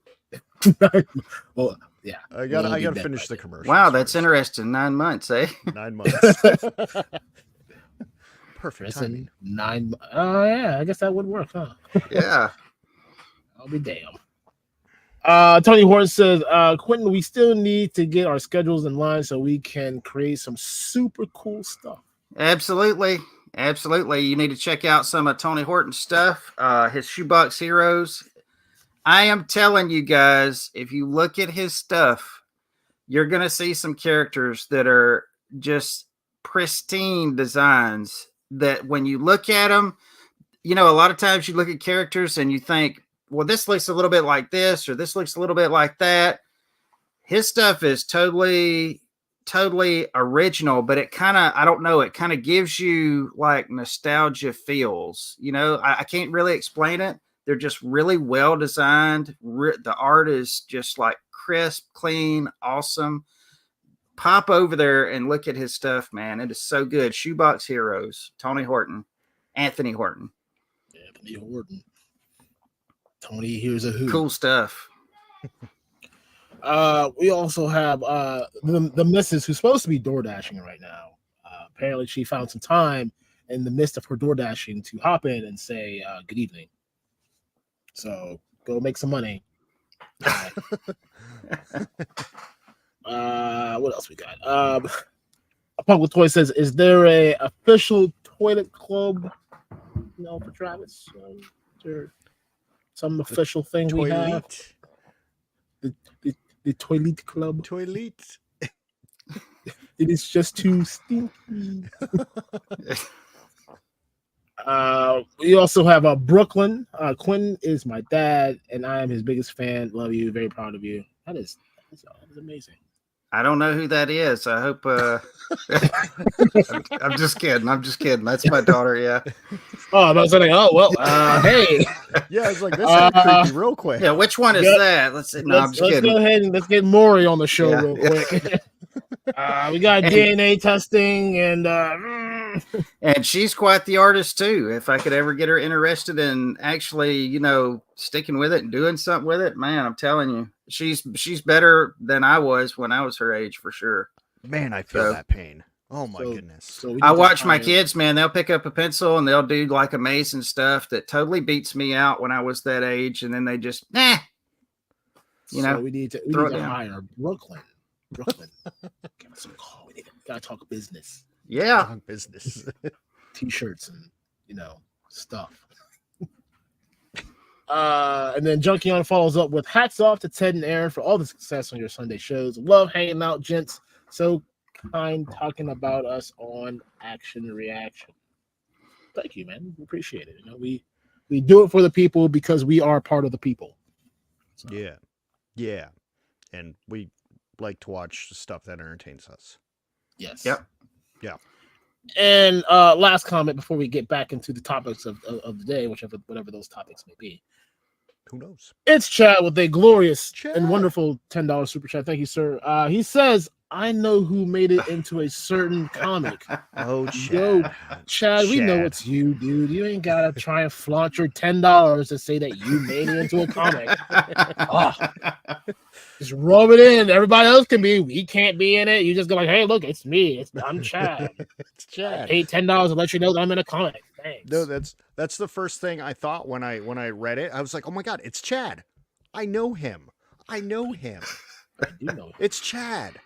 Well, yeah. I gotta finish the commercial. Wow, that's interesting. 9 months, eh? 9 months. Perfect timing. 9. Oh yeah, I guess that would work, huh? Yeah. I'll be damned. Tony Horton says, Quinton, we still need to get our schedules in line so we can create some super cool stuff. Absolutely. You need to check out some of Tony Horton's stuff, his Shoebox Heroes. I am telling you guys, if you look at his stuff, you're going to see some characters that are just pristine designs that when you look at them, a lot of times you look at characters and you think, well, this looks a little bit like this, or this looks a little bit like that. His stuff is totally original, but it kind of, I don't know, it kind of gives you like nostalgia feels. I can't really explain it. They're just really well designed. The art is just like crisp, clean, awesome. Pop over there and look at his stuff, man. It is so good. Shoebox Heroes, Anthony Horton. Anthony Horton. Tony, here's a who. Cool stuff. We also have the missus who's supposed to be door dashing right now. Apparently, she found some time in the midst of her door dashing to hop in and say good evening. So go make some money. What else we got? A Punk with Toy says, "Is there a official toilet club? For Travis?" there some official thing we have? The toilet club. Toilet. It is just too stinky. We also have Brooklyn. Quinton is my dad, and I am his biggest fan. Love you. Very proud of you. That is amazing. I don't know who that is. I hope. I'm just kidding. I'm just kidding. That's my daughter. Yeah. Oh, I was like, oh well. Hey. Yeah, I was like, this is creepy real quick. Yeah. Which one is that? Let's see. No, I'm just kidding. Let's go ahead and let's get Maury on the show real quick. We got DNA testing and she's quite the artist too. If I could ever get her interested in actually, sticking with it and doing something with it, man, I'm telling you, she's better than I was when I was her age for sure. Man, I feel that pain. Oh my goodness. So I watch my kids, man, they'll pick up a pencil and they'll do like amazing stuff that totally beats me out when I was that age. And then they just, So we need to hire Brooklyn. Give us a call. We gotta talk business. Yeah. Talk business. T-shirts and stuff. And then Junkion follows up with hats off to Ted and Aaron for all the success on your Sunday shows. Love hanging out, gents. So kind talking about us on Action Reaction. Thank you, man. We appreciate it. We do it for the people because we are part of the people. So. Yeah. And we like to watch stuff that entertains us. Yes. Yep. Yeah. And last comment before we get back into the topics of the day, whatever those topics may be. Who knows? It's Chad with a glorious and wonderful $10 super chat. Thank you, sir. He says, I know who made it into a certain comic. Oh, Chad. Yo, Chad, we know it's you, dude. You ain't got to try and flaunt your $10 to say that you made it into a comic. Just rub it in. Everybody else can be. We can't be in it. You just go like, hey, look, it's me. I'm Chad. It's Chad. I paid $10 to let you know that I'm in a comic. Thanks. No, that's the first thing I thought when I read it. I was like, oh my God, it's Chad. I know him. I do know him. It's Chad.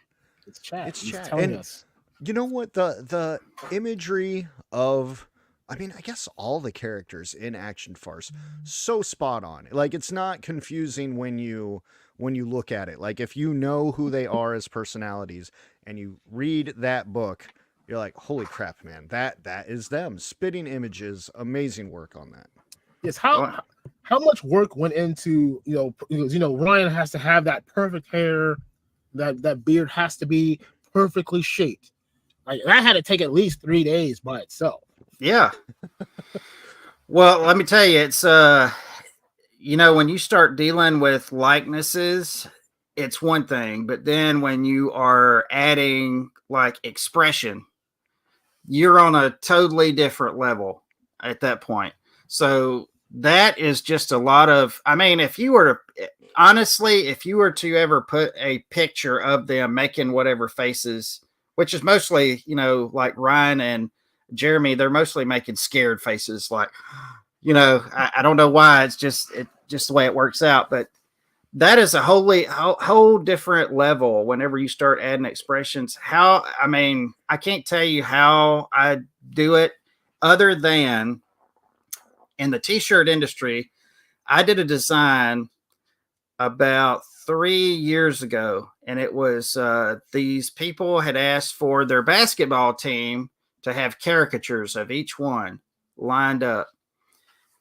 It's Chad. It's He's Chad. telling and us. You know what? The imagery of, I guess all the characters in Action Farce, so spot on. Like, it's not confusing when you look at it. Like, if you know who they are as personalities and you read that book, you're like, holy crap, man, that is them. Spitting images, amazing work on that. Yes, how much work went into, Ryan has to have that perfect hair, that beard has to be perfectly shaped. Like, that had to take at least 3 days by itself. Yeah. Well, let me tell you, it's when you start dealing with likenesses, it's one thing, but then when you are adding like expression, you're on a totally different level at that point. So that is just a lot of, if you were to ever put a picture of them making whatever faces, which is mostly, like Ryan and Jeremy, they're mostly making scared faces. Like, I don't know why. It's just the way it works out. But that is a whole different level whenever you start adding expressions. I can't tell you how I do it other than in the t-shirt industry. I did a design about 3 years ago, and it was these people had asked for their basketball team to have caricatures of each one lined up.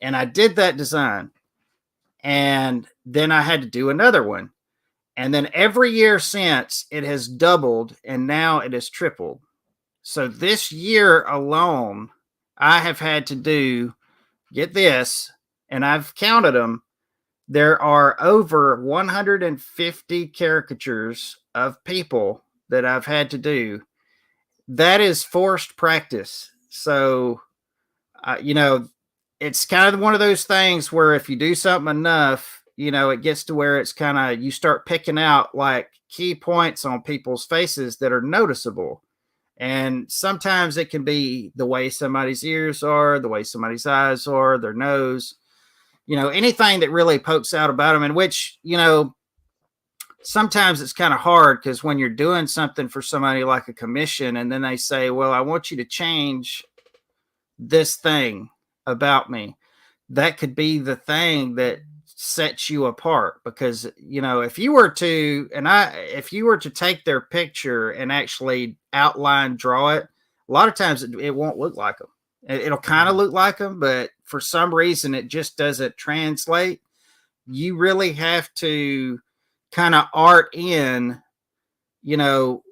And I did that design. And then I had to do another one. And then every year since, it has doubled, and now it has tripled. So this year alone, I have had to do, get this, and I've counted them. There are over 150 caricatures of people that I've had to do. That is forced practice. So, it's kind of one of those things where if you do something enough, it gets to where it's kind of, you start picking out like key points on people's faces that are noticeable. And sometimes it can be the way somebody's ears are, the way somebody's eyes are, their nose, anything that really pokes out about them, in which, sometimes it's kind of hard because when you're doing something for somebody like a commission and then they say, well, I want you to change this thing about me, that could be the thing that sets you apart. Because, you know, if you were to take their picture and actually outline draw it, a lot of times it won't look like them. It'll kind of look like them, but for some reason it just doesn't translate. You really have to kind of art in, you know,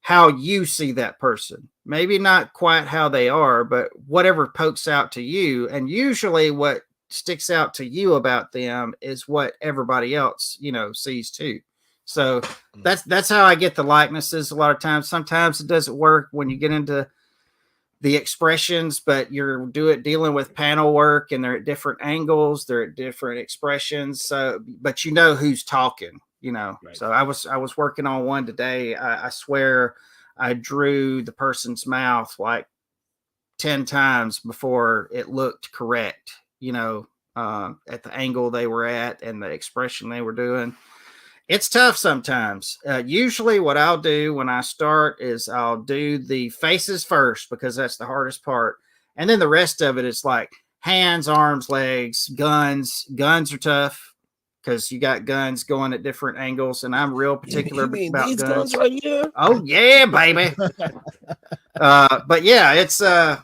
how you see that person. Maybe not quite how they are, but whatever pokes out to you. And usually what sticks out to you about them is what everybody else, you know, sees too. So that's how I get the likenesses a lot of times. Sometimes it doesn't work when you get into the expressions, but you're dealing with panel work and they're at different angles, they're at different expressions. So, but you know who's talking, you know. Right. So I was working on one today. I swear I drew the person's mouth like 10 times before it looked correct, you know, at the angle they were at and the expression they were doing. It's tough sometimes. Usually what I'll do when I start is I'll do the faces first, because that's the hardest part. And then the rest of it is like hands, arms, legs, guns. Guns are tough because you got guns going at different angles, and I'm real particular about these guns right here. Oh yeah, baby. But yeah, it's a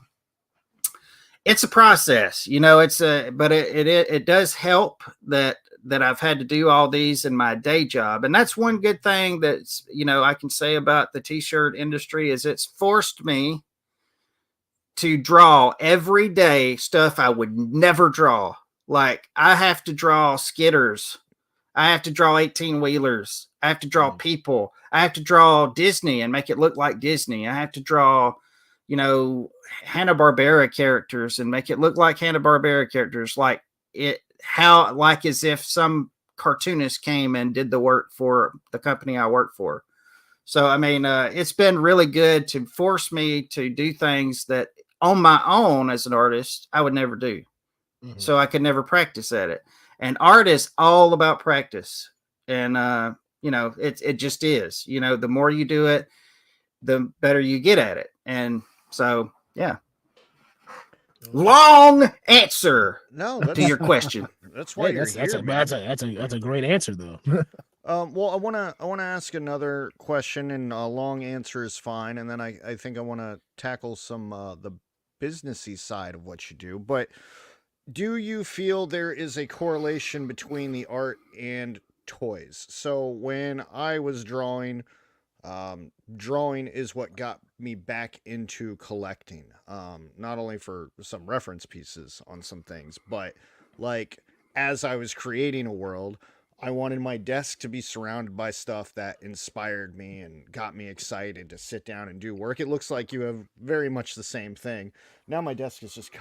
process, you know. But it does help that I've had to do all these in my day job. And that's one good thing that's, you know, I can say about the t-shirt industry is it's forced me to draw every day stuff I would never draw. Like I have to draw skidders. I have to draw 18 wheelers. I have to draw people. I have to draw Disney and make it look like Disney. I have to draw, you know, Hanna-Barbera characters and make it look like Hanna-Barbera characters. Like as if some cartoonist came and did the work for the company I work for. So, I mean, it's been really good to force me to do things that on my own as an artist, I would never do. Mm-hmm. So I could never practice at it. And art is all about practice. And, you know, it just is, you know, the more you do it, the better you get at it. And so, yeah. Long answer to your question. That's why you're here. That's a great answer, though. Well, I wanna ask another question, and a long answer is fine. And then I think I want to tackle some the businessy side of what you do. But do you feel there is a correlation between the art and toys? So when I was drawing is what got me back into collecting, not only for some reference pieces on some things, but like as I was creating a world, I wanted my desk to be surrounded by stuff that inspired me and got me excited to sit down and do work. It looks like you have very much the same thing. Now my desk is just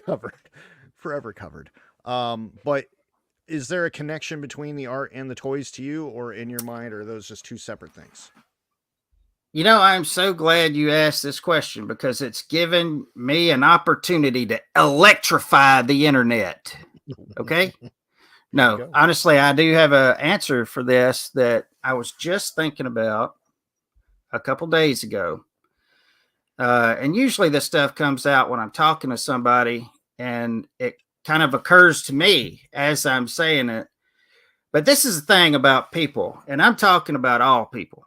covered, forever covered. But is there a connection between the art and the toys to you, or in your mind, or are those just two separate things? You know, I'm so glad you asked this question because it's given me an opportunity to electrify the internet. Okay. No, honestly, I do have an answer for this that I was just thinking about a couple days ago. And usually this stuff comes out when I'm talking to somebody and it kind of occurs to me as I'm saying it. But this is the thing about people, and I'm talking about all people.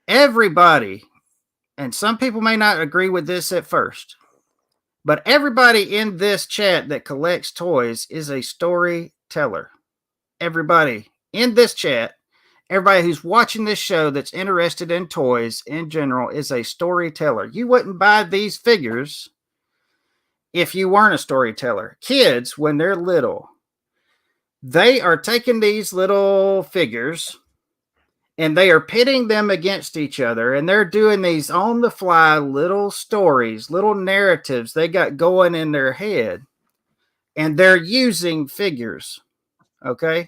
Everybody, and some people may not agree with this at first, but everybody in this chat that collects toys is a storyteller. Everybody in this chat, everybody who's watching this show that's interested in toys in general is a storyteller. You wouldn't buy these figures if you weren't a storyteller. Kids, when they're little, they are taking these little figures and they are pitting them against each other, and they're doing these on the fly little stories, little narratives they got going in their head, and they're using figures. Okay.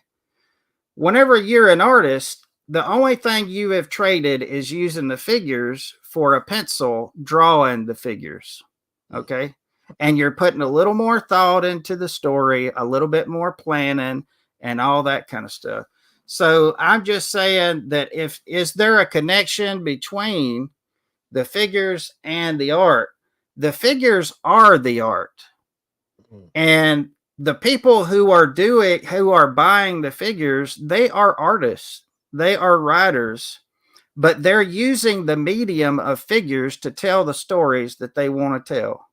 Whenever you're an artist, the only thing you have traded is using the figures for a pencil, drawing the figures. Okay. And you're putting a little more thought into the story, a little bit more planning and all that kind of stuff. So I'm just saying that is there a connection between the figures and the art? The figures are the art. And the people who are buying the figures, they are artists, they are writers, but they're using the medium of figures to tell the stories that they want to tell.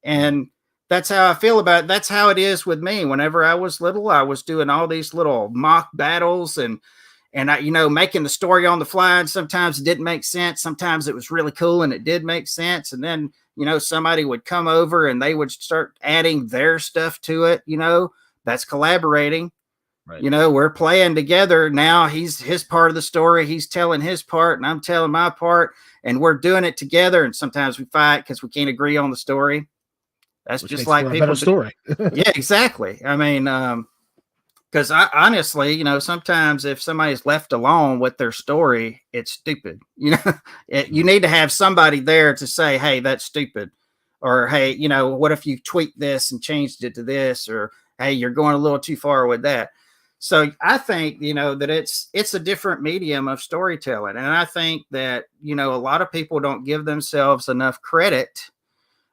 And that's how I feel about it. That's how it is with me. Whenever I was little, I was doing all these little mock battles and I, making the story on the fly. And sometimes it didn't make sense. Sometimes it was really cool and it did make sense. And then, somebody would come over and they would start adding their stuff to it. That's collaborating. Right. We're playing together. Now he's his part of the story. He's telling his part and I'm telling my part, and we're doing it together. And sometimes we fight because we can't agree on the story. That's which just like people. Story. Yeah, exactly. I mean, because I honestly, sometimes if somebody's left alone with their story, it's stupid. You need to have somebody there to say, "Hey, that's stupid," or "Hey, what if you tweaked this and changed it to this?" or "Hey, you're going a little too far with that." So I think, that it's a different medium of storytelling. And I think that, a lot of people don't give themselves enough credit.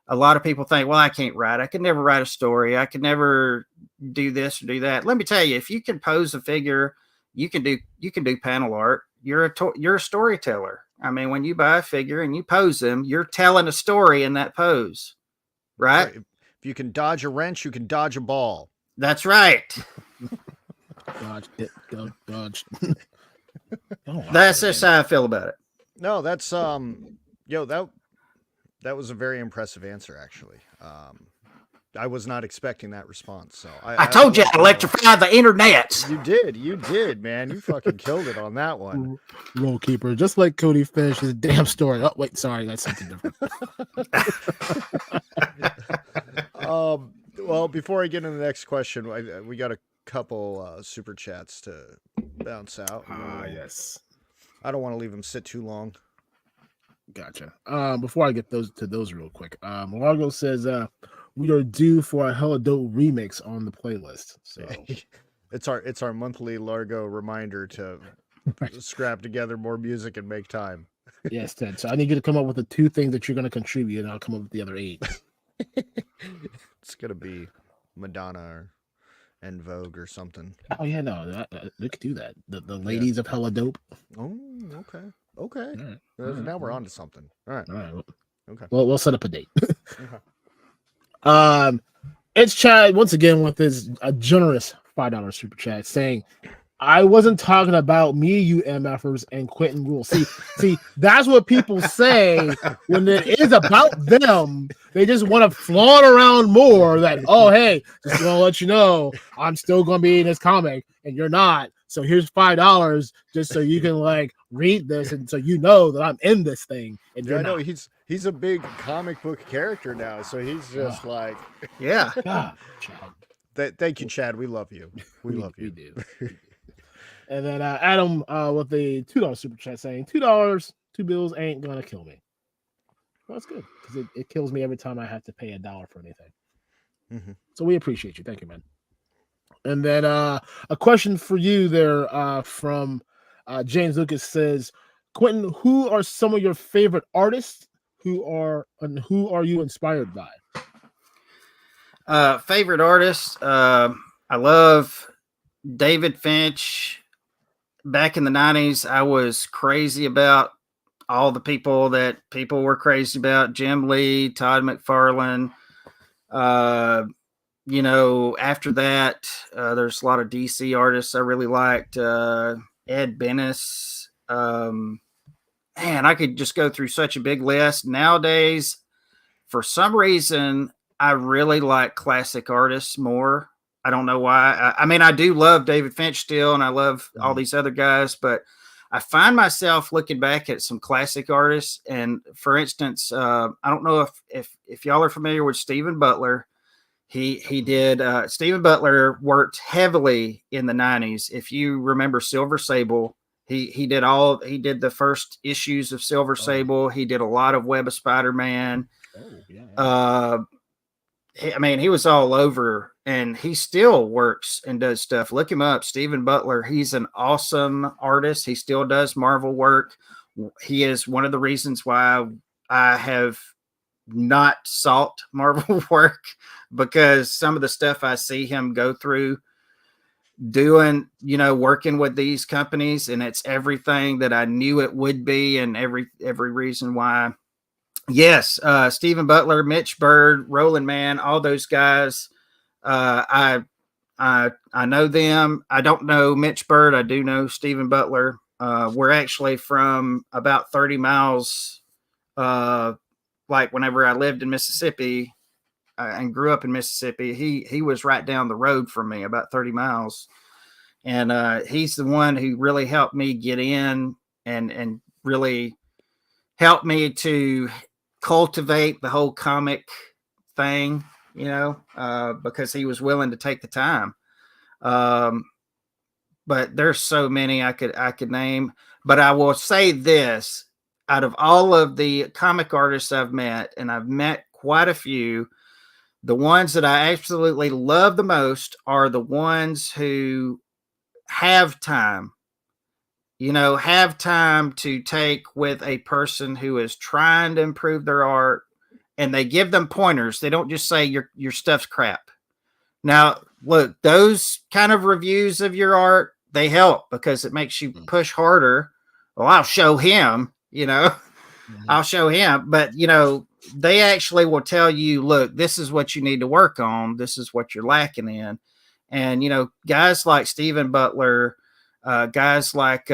A lot of people think, well, I can't write. I could never write a story. I could never do this or do that. Let me tell you, if you can pose a figure, you can do panel art. You're a storyteller. I mean, when you buy a figure and you pose them, you're telling a story in that pose, right? If you can dodge a wrench, you can dodge a ball. That's right. Dodge. That's just how I feel about it. No, that's that was a very impressive answer, actually. I was not expecting that response. So I told you I electrified the internet. You did, man. You fucking killed it on that one. Role keeper, just like Cody finished his damn story. Oh wait, sorry, that's something different. Well, before I get into the next question, we got a couple super chats to bounce out. Yes. I don't want to leave them sit too long. Gotcha. Before I get to those real quick, Largo says we are due for a hella dope remix on the playlist. So it's our monthly Largo reminder to scrap together more music and make time. Yes, Ted. So I need you to come up with the 2 things that you're going to contribute, and I'll come up with the other 8. It's gonna be Madonna or En Vogue or something. Oh yeah, no, we could do that. The ladies of hella dope. Oh, okay. All right. Now we're on to something. All right. Okay. Well, we'll set up a date. It's Chad once again with his generous $5 super chat saying, I wasn't talking about me, you MFers, and Quinton rules. See, that's what people say when it is about them. They just want to flaunt around more that, oh, hey, just want to let you know, I'm still going to be in this comic and you're not. So here's $5 just so you can read this and so you know that I'm in this thing. And I know he's a big comic book character now, so he's just yeah. God, Chad. Thank you, Chad. We love you. We love you. We do. And then Adam with the $2 super chat saying $2, 2 bills ain't gonna kill me. Well, that's good because it kills me every time I have to pay $1 for anything. Mm-hmm. So we appreciate you. Thank you, man. And then a question for you there from James Lucas says, Quinton, who are some of your favorite artists? Who are you inspired by? Favorite artists? I love David Finch. Back in the 90s, I was crazy about all the people that people were crazy about. Jim Lee, Todd McFarlane. After that, there's a lot of DC artists I really liked. Ed Bennis. Man, I could just go through such a big list. Nowadays, for some reason, I really like classic artists more. I don't know why. I mean, I do love David Finch still, and I love all these other guys, but I find myself looking back at some classic artists. And for instance, I don't know if y'all are familiar with Stephen Butler. He did. Stephen Butler worked heavily in the 90s. If you remember Silver Sable, he did the first issues of Silver Sable. He did a lot of Web of Spider-Man. He was all over, and he still works and does stuff. Look him up, Stephen Butler. He's an awesome artist. He still does Marvel work. He is one of the reasons why I have not salt Marvel work, because some of the stuff I see him go through doing, working with these companies, and it's everything that I knew it would be, and every reason why. Yes, Stephen Butler, Mitch Bird, Roland Mann, all those guys. I know them. I don't know Mitch Bird. I do know Stephen Butler. We're actually from about 30 miles. Like whenever I lived in Mississippi and grew up in Mississippi, he was right down the road from me, about 30 miles. And he's the one who really helped me get in and really helped me to cultivate the whole comic thing, because he was willing to take the time. But there's so many I could name. But I will say this: out of all of the comic artists I've met, and I've met quite a few, the ones that I absolutely love the most are the ones who have time. Have time to take with a person who is trying to improve their art, and they give them pointers. They don't just say your stuff's crap. Now, look, those kind of reviews of your art, they help because it makes you push harder. Well, I'll show him, I'll show him. But, they actually will tell you, look, this is what you need to work on. This is what you're lacking in. And, guys like Stephen Butler, guys like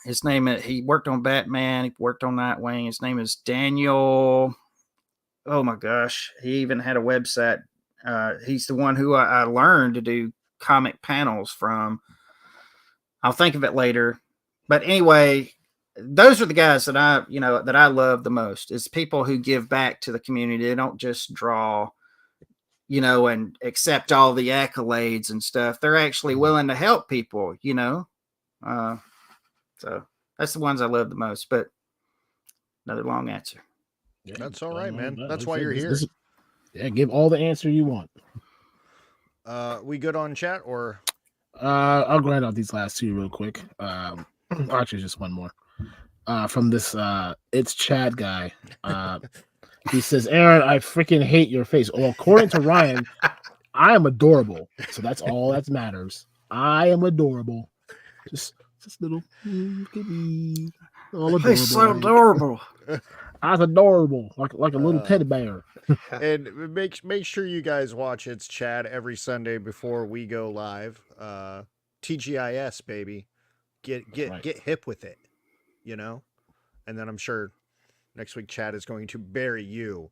his name, he worked on Batman, he worked on Nightwing. His name is Daniel. Oh my gosh, he even had a website. He's the one who I learned to do comic panels from. I'll think of it later. But anyway, those are the guys that I love the most, is people who give back to the community. They don't just draw, and accept all the accolades and stuff. They're actually willing to help people, so that's the ones I love the most. But another long answer. Yeah, that's all right, man. That's why you're here. Yeah, give all the answer you want. We good on chat, or? I'll grind out these last two real quick. Actually, just one more. From this, it's Chad guy. He says, Aaron, I freaking hate your face. Well, according to Ryan, I am adorable. So that's all that matters. I am adorable. Just little. Look at me. All adorable. He's so adorable. I was adorable, like a little teddy bear. And make sure you guys watch It's Chad every Sunday before we go live. TGIS, baby. Get hip with it, And then I'm sure next week Chad is going to bury you.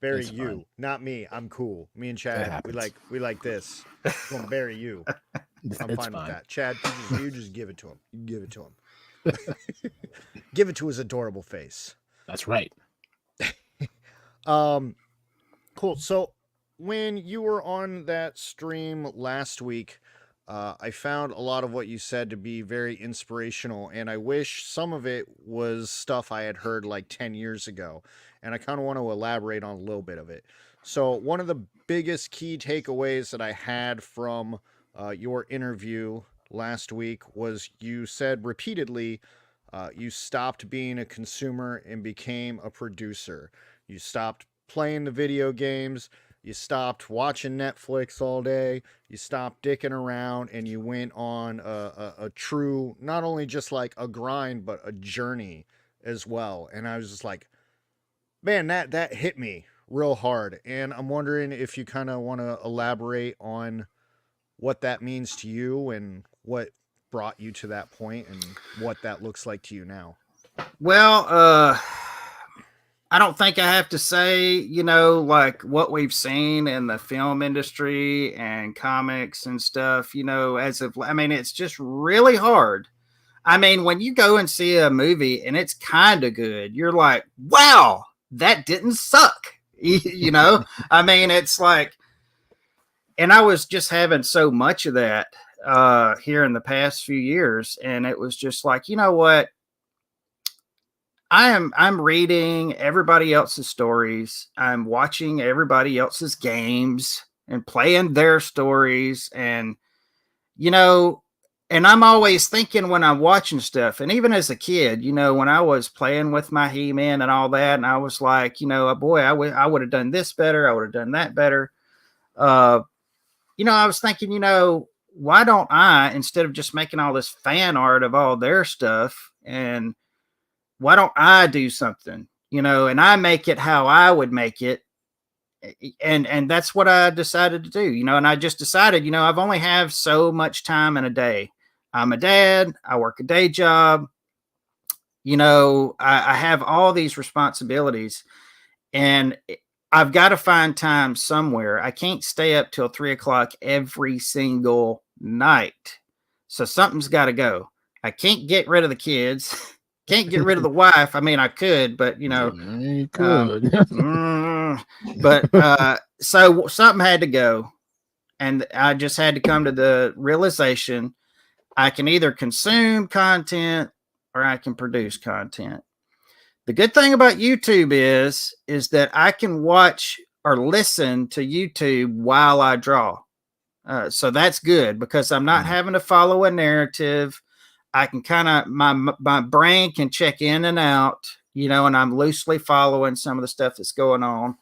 That's you, fine. Not me. I'm cool. Me and Chad, we like this. I'm gonna bury you. I'm fine with that. Chad, you just give it to him. You give it to him. Give it to his adorable face. That's right. Cool. So when you were on that stream last week, I found a lot of what you said to be very inspirational, and I wish some of it was stuff I had heard like 10 years ago, and I kind of want to elaborate on a little bit of it. So one of the biggest key takeaways that I had from your interview last week was you said repeatedly you stopped being a consumer and became a producer. You stopped playing the video games. You stopped watching Netflix all day. You stopped dicking around, and you went on a true, not only just like a grind, but a journey as well. And I was just like, man, that hit me real hard. And I'm wondering if you kind of want to elaborate on what that means to you and what brought you to that point and what that looks like to you now. Well, I don't think I have to say, like what we've seen in the film industry and comics and stuff, it's just really hard. I mean, when you go and see a movie and it's kind of good, you're like, wow, that didn't suck. It's like, and I was just having so much of that here in the past few years. And it was just like, you know what? I'm reading everybody else's stories. I'm watching everybody else's games and playing their stories. And, and I'm always thinking when I'm watching stuff, and even as a kid, you know, when I was playing with my He-Man and all that, and I was like, you know, boy, I would have done this better. I would have done that better. You know, I was thinking, you know, why don't I, instead of just making all this fan art of all their stuff, and why don't I do something, you know, and I make it how I would make it. And that's what I decided to do, you know, and I just decided, you know, I've only have so much time in a day. I'm a dad, I work a day job, you know, I have all these responsibilities, and I've got to find time somewhere. I can't stay up till 3 o'clock every single night. So something's got to go. I can't get rid of the kids. Can't get rid of the wife. I mean, I could, but you know, you could. So something had to go, and I just had to come to the realization I can either consume content or I can produce content. The good thing about YouTube is that I can watch or listen to YouTube while I draw. So that's good because I'm not having to follow a narrative. I can kind of, my brain can check in and out, you know, and I'm loosely following some of the stuff that's going on.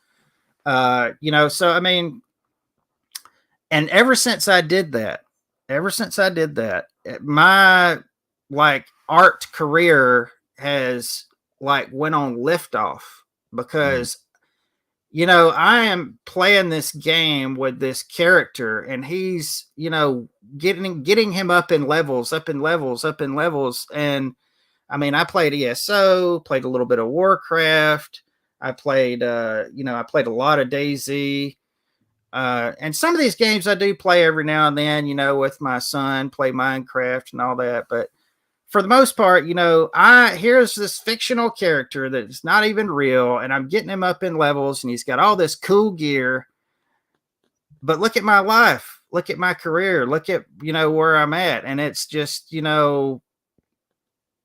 You know, so I mean, and ever since I did that, my like art career has like went on liftoff because you know, I am playing this game with this character, and he's, you know, getting him up in levels. And I mean, I played ESO, played a little bit of Warcraft. I played, you know, I played a lot of DayZ. And some of these games I do play every now and then, you know, with my son, play Minecraft and all that. But for the most part, you know, here's this fictional character that's not even real, and I'm getting him up in levels, and he's got all this cool gear. But look at my life, look at my career, look at, you know, where I'm at, and it's just, you know,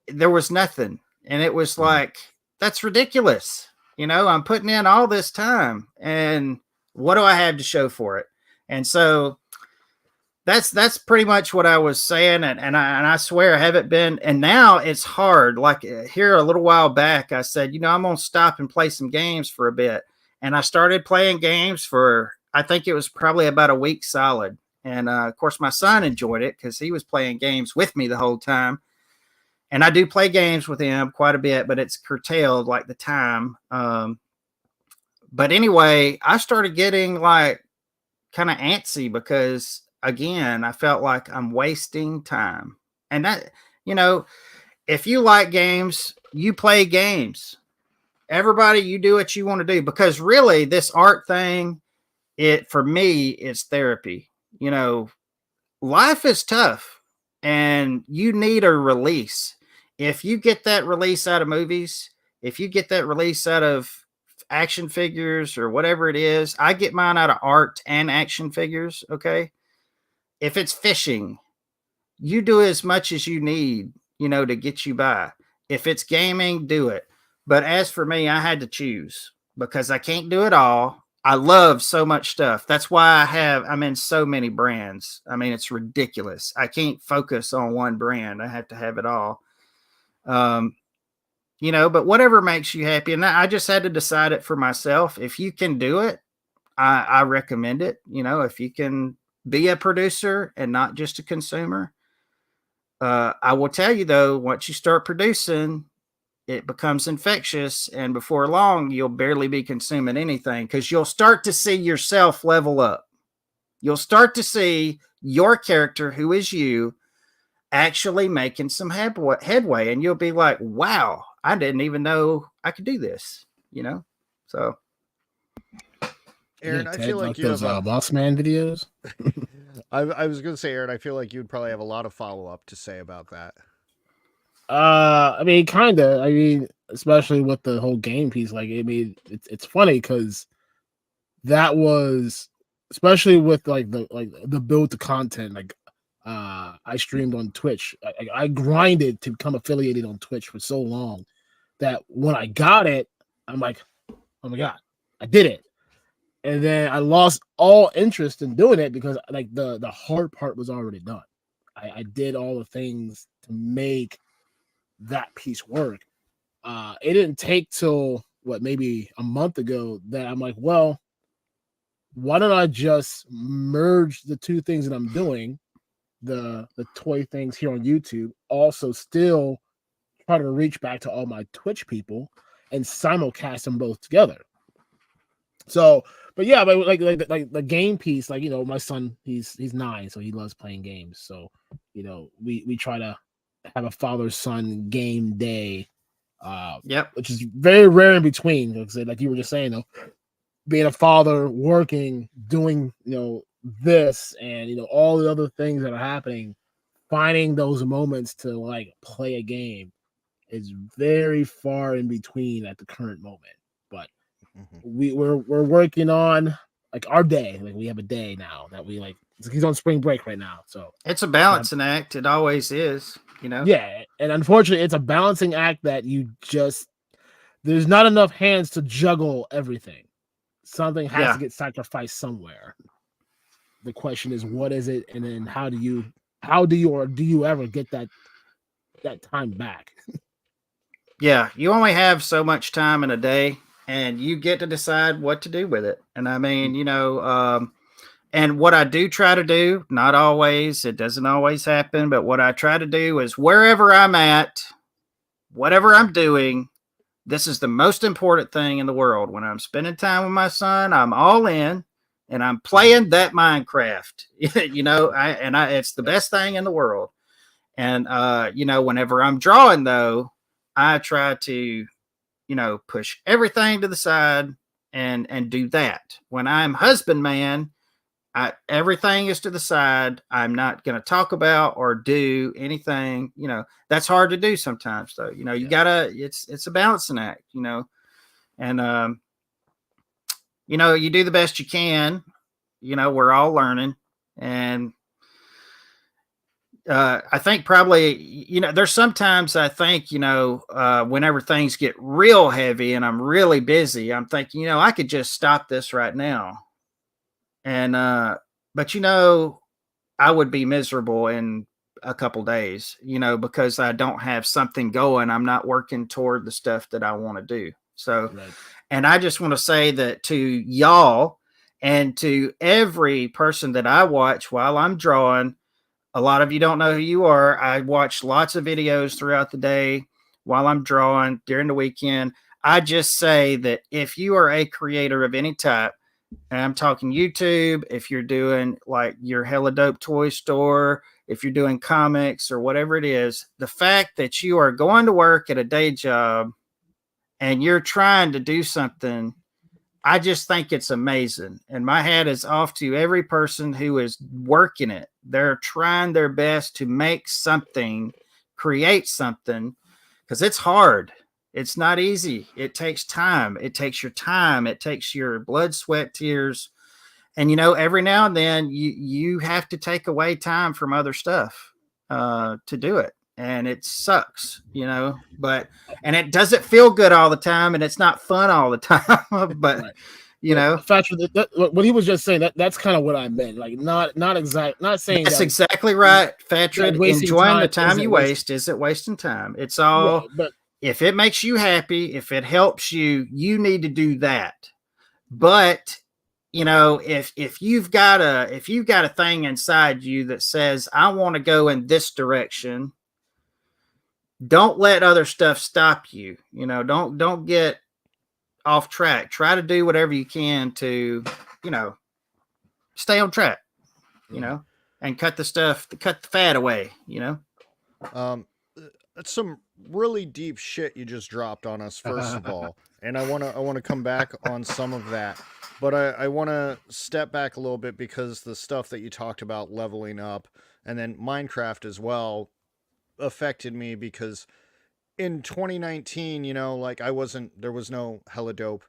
there was nothing, and it was like, that's ridiculous. You know, I'm putting in all this time, and what do I have to show for it? And so that's pretty much what I was saying, and I swear I haven't been. And now it's hard. Like here a little while back, I said, you know, I'm gonna stop and play some games for a bit, and I started playing games for I think it was probably about a week solid. And of course, my son enjoyed it because he was playing games with me the whole time. And I do play games with him quite a bit, but it's curtailed like the time. But anyway, I started getting like kind of antsy because again, I felt like I'm wasting time. And that, you know, if you like games, you play games. Everybody, you do what you want to do because really this art thing, for me, it's therapy. You know, life is tough and you need a release. If you get that release out of movies, if you get that release out of action figures or whatever it is, I get mine out of art and action figures. Okay. If it's fishing, you do as much as you need, you know, to get you by. If it's gaming, do it. But as for me, I had to choose because I can't do it all. I love so much stuff. That's why I'm in so many brands. I mean, it's ridiculous. I can't focus on one brand. I have to have it all. You know, but whatever makes you happy. And I just had to decide it for myself. If you can do it, I recommend it. You know, if you can be a producer and not just a consumer. I will tell you though, once you start producing, it becomes infectious, and before long, you'll barely be consuming anything because you'll start to see yourself level up. You'll start to see your character, who is you, actually making some headway, and you'll be like, "Wow, I didn't even know I could do this." You know, so. Aaron, yeah, I feel like you those have Boss Man videos. I was going to say, Aaron, I feel like you'd probably have a lot of follow up to say about that. I mean, kind of. I mean, especially with the whole game piece. Like, I mean, it's funny because that was, especially with like the build to content. Like, I streamed on Twitch. I grinded to become affiliated on Twitch for so long that when I got it, I'm like, oh my god, I did it. And then I lost all interest in doing it because like the hard part was already done. I did all the things to make that piece work. It didn't take till maybe a month ago that I'm like, well, why don't I just merge the two things that I'm doing, the toy things here on YouTube, also still try to reach back to all my Twitch people and simulcast them both together. So, but yeah, but like the game piece, like, you know, my son, he's 9, so he loves playing games. So, you know, we try to have a father-son game day, which is very rare in between. Like you were just saying, though, being a father, working, doing, you know, this, and, you know, all the other things that are happening, finding those moments to like play a game is very far in between at the current moment. But we're working on like our day. Like we have a day now that we like. He's on spring break right now, so it's a balancing act. It always is, you know. Yeah, and unfortunately, it's a balancing act that there's not enough hands to juggle everything. Something has to get sacrificed somewhere. The question is, what is it, and then how do you or do you ever get that time back? Yeah, you only have so much time in a day, and you get to decide what to do with it. And I mean, you know, and what I do try to do, not always, it doesn't always happen, but what I try to do is wherever I'm at, whatever I'm doing, this is the most important thing in the world. When I'm spending time with my son, I'm all in and I'm playing that Minecraft. You know, it's the best thing in the world. And you know, whenever I'm drawing though, I try to, you know, push everything to the side and do that. When I'm husbandman, everything is to the side. I'm not going to talk about or do anything. You know, that's hard to do sometimes, though. You know, you gotta. It's a balancing act. You know, and you know, you do the best you can. You know, we're all learning, and I think probably, you know, there's sometimes I think, you know, whenever things get real heavy and I'm really busy, I'm thinking, you know, I could just stop this right now. And, but, you know, I would be miserable in a couple days, you know, because I don't have something going. I'm not working toward the stuff that I want to do. So, and I just want to say that to y'all and to every person that I watch while I'm drawing. A lot of you don't know who you are. I watch lots of videos throughout the day while I'm drawing during the weekend. I just say that if you are a creator of any type, and I'm talking YouTube, if you're doing like your Hella Dope toy store, if you're doing comics or whatever it is, the fact that you are going to work at a day job and you're trying to do something, I just think it's amazing. And my hat is off to every person who is working it. They're trying their best to make something, create something, because it's hard. It's not easy. It takes time. It takes your time. It takes your blood, sweat, tears. And, you know, every now and then you have to take away time from other stuff to do it. And it sucks, you know, and it doesn't feel good all the time, and it's not fun all the time, but you know, what he was just saying, that's kind of what I meant. Like, not saying that's exactly right, Fatrid. Enjoying the time you waste isn't wasting time. It's all, but if it makes you happy, if it helps you, you need to do that. But you know, if you've got a thing inside you that says, I want to go in this direction, don't let other stuff stop you. You know, don't get off track. Try to do whatever you can to, you know, stay on track, you know, and cut the fat away, you know. That's some really deep shit you just dropped on us, first of all. And I want to come back on some of that. But I want to step back a little bit, because the stuff that you talked about leveling up and then Minecraft as well affected me, because in 2019, you know, like there was no Hella Dope,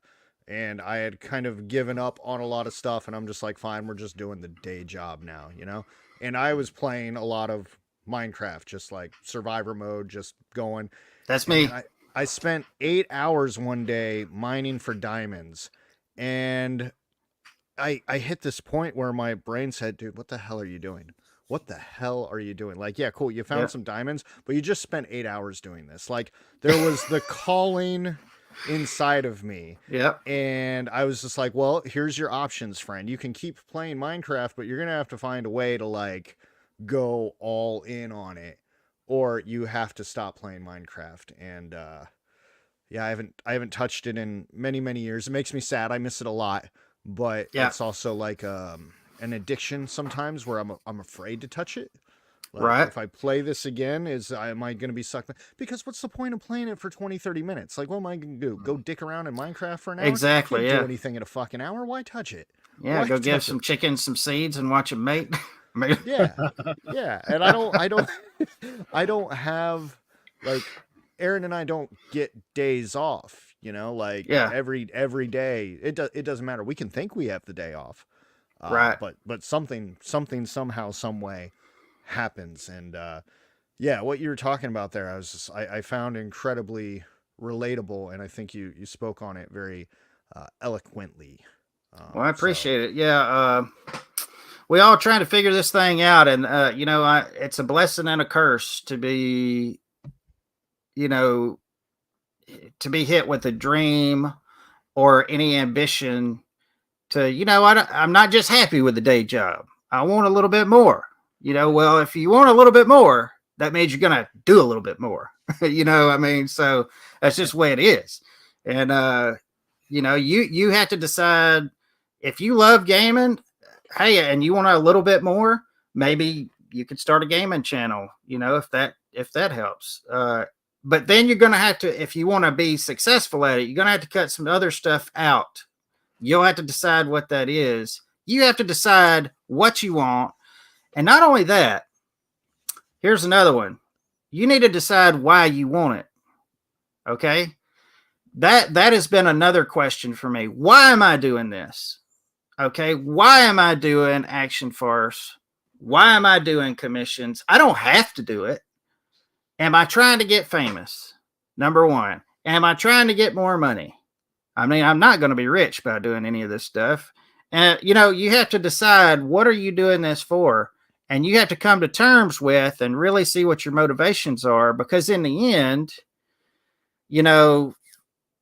and I had kind of given up on a lot of stuff, and I'm just like, fine, we're just doing the day job now, you know? And I was playing a lot of Minecraft, just like survivor mode, just going. That's me. I spent 8 hours one day mining for diamonds, and I hit this point where my brain said, dude, what the hell are you doing? what the hell are you doing? Like, yeah, cool, you found Yeah. some diamonds, but you just spent 8 hours doing this. Like, there was the calling inside of me. Yep. And I was just like, well, here's your options, friend. You can keep playing Minecraft, but you're going to have to find a way to like go all in on it, or you have to stop playing Minecraft. And yeah, I haven't touched it in many years. It makes me sad. I miss it a lot, but Yeah. it's also like an addiction sometimes where I'm afraid to touch it. Like, Right. if I play this again, am I going to be sucked? Because what's the point of playing it for 20, 30 minutes? Like, what am I going to do? Go dick around in Minecraft for an hour? Exactly. Can't Yeah. do anything in a fucking hour. Why touch it? Yeah. Why Go give touch some it? chickens some seeds and watch them mate. Yeah, yeah. And I don't, I don't have like Aaron and I don't get days off. You know, like Yeah. every day. It doesn't matter. We can think we have the day off, Right. But something somehow some way happens. And yeah, what you were talking about there, I found incredibly relatable, and I think you spoke on it very eloquently. Well, I appreciate it. Yeah. We all trying to figure this thing out, and you know, it's a blessing and a curse to be, you know, to be hit with a dream or any ambition to, you know, I'm not just happy with the day job. I want a little bit more. You know, well, if you want a little bit more, that means you're gonna do a little bit more. You know, I mean, so that's just the way it is. And you know, you have to decide if you love gaming, hey, and you want a little bit more, maybe you could start a gaming channel, you know, if that helps. But then you're gonna have to, if you want to be successful at it, you're gonna have to cut some other stuff out. You'll have to decide what that is. You have to decide what you want. And not only that, here's another one. You need to decide why you want it. Okay? That has been another question for me. Why am I doing this? Okay? Why am I doing Action Farce? Why am I doing commissions? I don't have to do it. Am I trying to get famous? Number one. Am I trying to get more money? I mean, I'm not going to be rich by doing any of this stuff. And, you know, you have to decide, what are you doing this for? And you have to come to terms with and really see what your motivations are, because in the end, you know,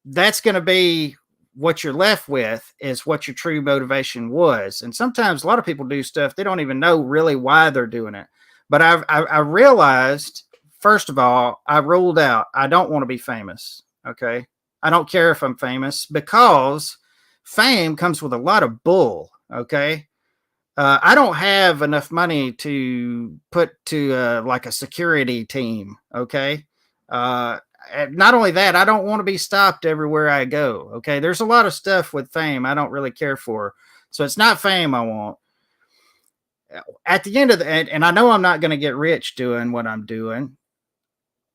that's going to be what you're left with, is what your true motivation was. And sometimes a lot of people do stuff, they don't even know really why they're doing it. But I realized, first of all, I ruled out, I don't want to be famous. Okay. I don't care if I'm famous, because fame comes with a lot of bull. Okay. I don't have enough money to put to like a security team. Okay. Not only that, I don't want to be stopped everywhere I go. Okay. There's a lot of stuff with fame I don't really care for. So it's not fame I want. At the end of and I know I'm not going to get rich doing what I'm doing.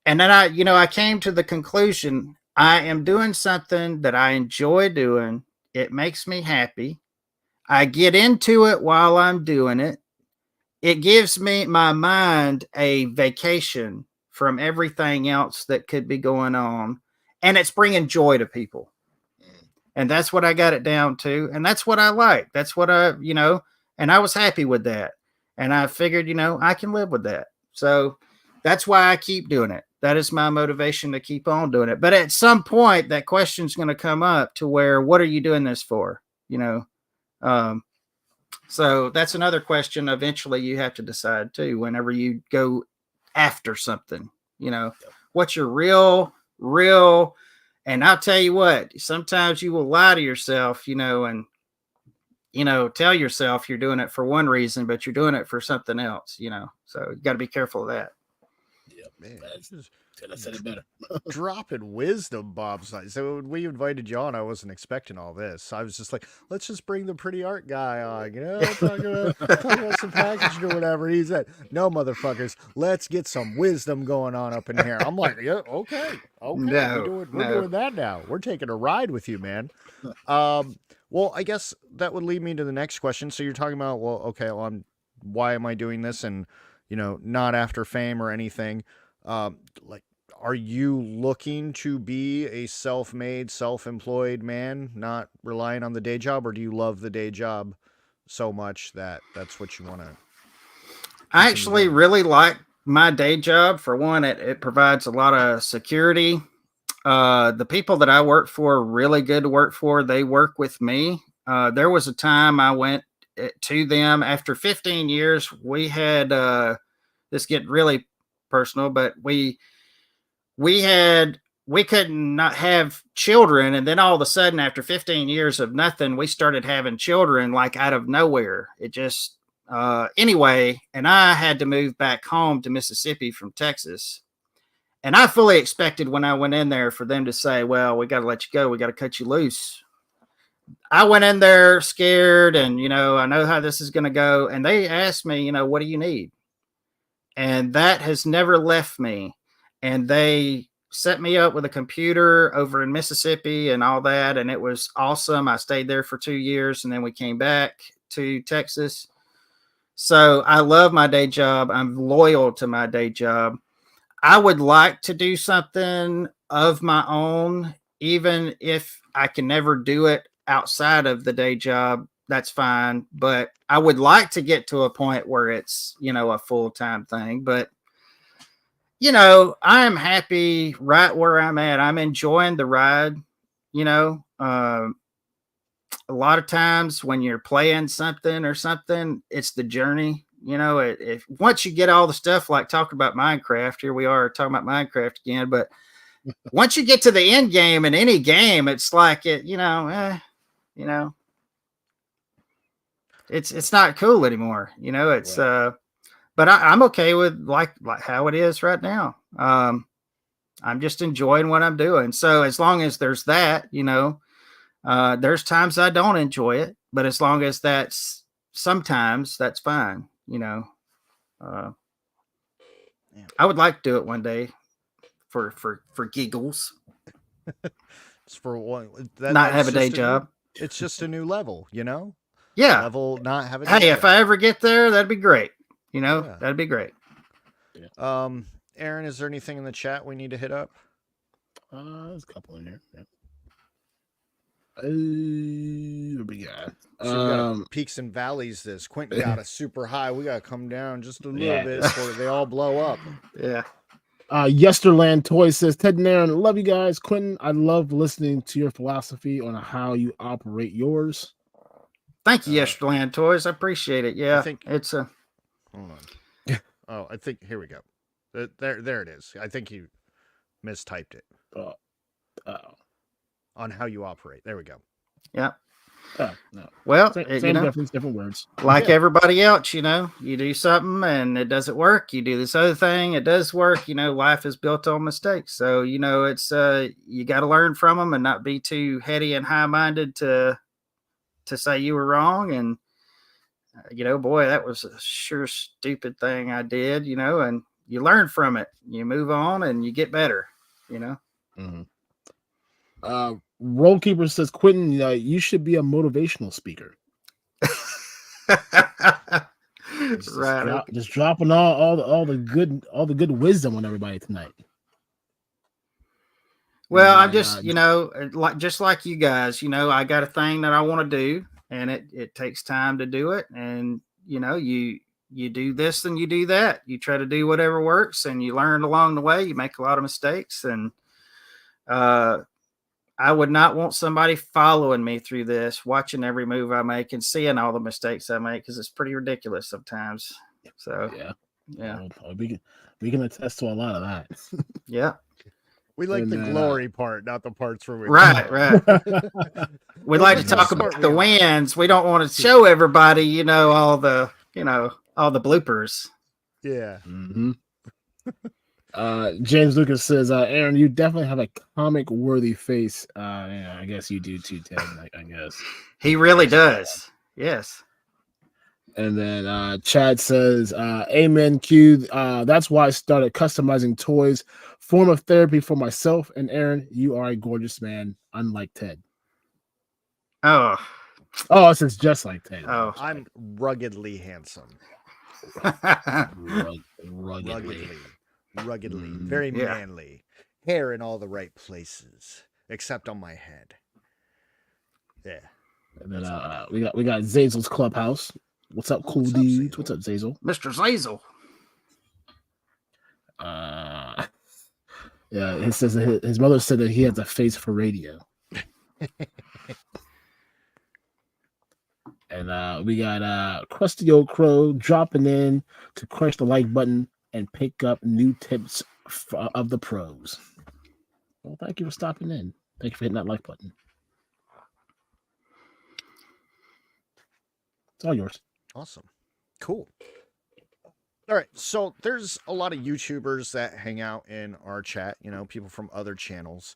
And then I came to the conclusion, I am doing something that I enjoy doing. It makes me happy. I get into it while I'm doing it. It gives me, my mind, a vacation from everything else that could be going on. And it's bringing joy to people. And that's what I got it down to. And that's what I like. That's what and I was happy with that. And I figured, I can live with that. So that's why I keep doing it. That is my motivation to keep on doing it. But at some point, that question's going to come up to where, what are you doing this for? So that's another question. Eventually, you have to decide too. Whenever you go after something, what's your real. And I'll tell you what. Sometimes you will lie to yourself, and tell yourself you're doing it for one reason, but you're doing it for something else. So you got to be careful of that. Yeah, man. I said it better. Dropping wisdom, Bob. So when we invited you on, I wasn't expecting all this. I was just like, let's just bring the pretty art guy on, talk about some packaging or whatever. He said, no, motherfuckers, let's get some wisdom going on up in here. I'm like, yeah, okay. No, we're doing that now. We're taking a ride with you, man. Well, I guess that would lead me to the next question. So you're talking about, why am I doing this? And, not after fame or anything. Are you looking to be a self-made, self-employed man, not relying on the day job, or do you love the day job so much that that's what you want to? I actually really like my day job. For one, it provides a lot of security. The people that I work for are really good to work for. They work with me. There was a time I went to them after 15 years. We had this get really personal, but we couldn't not have children, and then all of a sudden, after 15 years of nothing, we started having children like out of nowhere. It just anyway, and I had to move back home to Mississippi from Texas. And I fully expected when I went in there for them to say, well, we got to let you go. We got to cut you loose. I went in there scared and, I know how this is going to go. And they asked me, what do you need? And that has never left me. And they set me up with a computer over in Mississippi and all that. And it was awesome. I stayed there for 2 years and then we came back to Texas. So I love my day job. I'm loyal to my day job. I would like to do something of my own, even if I can never do it outside of the day job. That's fine. But I would like to get to a point where it's, a full-time thing. But, I am happy right where I'm at. I'm enjoying the ride. A lot of times when you're playing something or something, it's the journey. If once you get all the stuff, like talking about Minecraft, here we are talking about Minecraft again, but once you get to the end game in any game, it's like it's not cool anymore. It's right. But I'm okay with like how it is right now. I'm just enjoying what I'm doing. So as long as there's that, there's times I don't enjoy it, but as long as sometimes that's fine. I would like to do it one day for giggles. It's for one. Not have a day job. It's just a new level, Yeah. Level, not have a day job. If I ever get there, that'd be great. Yeah. That'd be great. Aaron, is there anything in the chat we need to hit up? There's a couple in here. Yeah. What we got? So we got peaks and valleys. Quinton got a super high. We got to come down just a little bit before they all blow up. Yeah. Yesterland Toy says, Ted and Aaron, love you guys. Quinton, I love listening to your philosophy on how you operate yours. Thank you, Yesterland Toys. I appreciate it. Yeah, I think it's a. Hold on. Oh, I think here we go. There it is. I think you mistyped it. On how you operate. There we go. Yeah. No. Well, same difference, different words. Like everybody else, you do something and it doesn't work. You do this other thing, it does work. Life is built on mistakes. So, it's you got to learn from them and not be too heady and high-minded to say you were wrong. And, boy, that was a sure stupid thing I did, and you learn from it. You move on and you get better, Mm-hmm. Rollkeeper says, Quinton, you should be a motivational speaker. Just dropping all the good wisdom on everybody tonight. Well, I'm just just like you guys, I got a thing that I want to do, and it takes time to do it, and you do this and you do that. You try to do whatever works, and you learn along the way. You make a lot of mistakes, and I would not want somebody following me through this, watching every move I make and seeing all the mistakes I make, because it's pretty ridiculous sometimes. So yeah, we can attest to a lot of that. Yeah, we like the glory part, not the parts where we right. We like to talk about the wins. We don't want to show everybody, all the bloopers. Yeah. Mm-hmm. James Lucas says, Aaron, you definitely have a comic worthy face. I guess you do too, Ted. I guess he really does. Yes. And then Chad says, Amen, Q. That's why I started customizing toys. Form of therapy for myself. And Aaron, you are a gorgeous man, unlike Ted. Oh, this is just like Ted. Oh, I'm ruggedly handsome. Ruggedly, very manly, hair in all the right places, except on my head. Yeah. And then we got Zazel's Clubhouse. What's up, cool dudes? What's up, Zazel? Mr. Zazel. Yeah, it says that his mother said that he has a face for radio. And we got Crusty Old Crow dropping in to crush the like button and pick up new tips of the pros. Well, thank you for stopping in. Thank you for hitting that like button. It's all yours. Awesome. Cool. All right. So there's a lot of YouTubers that hang out in our chat, people from other channels.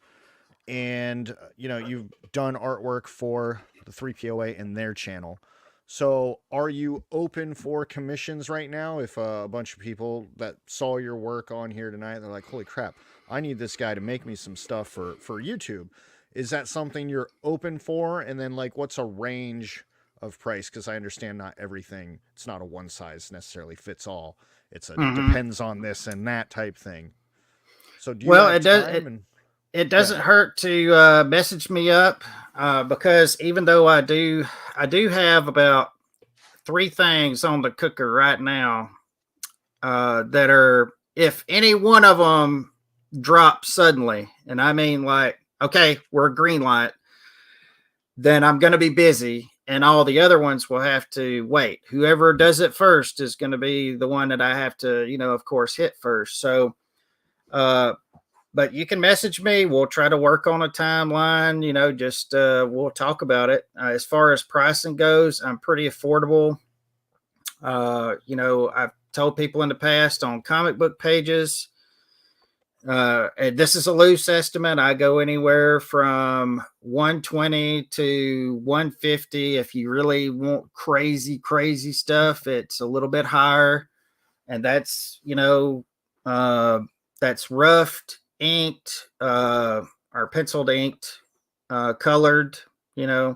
And, you've done artwork for the 3POA and their channel. So are you open for commissions right now? If a bunch of people that saw your work on here tonight, they're like, holy crap, I need this guy to make me some stuff for YouTube. Is that something you're open for? And then what's a range of price? Because I understand not everything, it's not a one size necessarily fits all. It's a depends on this and that type thing. So do you have time? It doesn't hurt to message me up because even though I do have about 3 things on the cooker right now that are, if any one of them drops suddenly, and I mean okay, we're green light, then I'm going to be busy and all the other ones will have to wait. Whoever does it first is going to be the one that I have to, of course, hit first. So, but you can message me. We'll try to work on a timeline, we'll talk about it. As far as pricing goes, I'm pretty affordable. I've told people in the past on comic book pages, and this is a loose estimate. I go anywhere from $120 to $150. If you really want crazy stuff, it's a little bit higher. And that's, that's roughed, inked, or penciled inked, colored, Is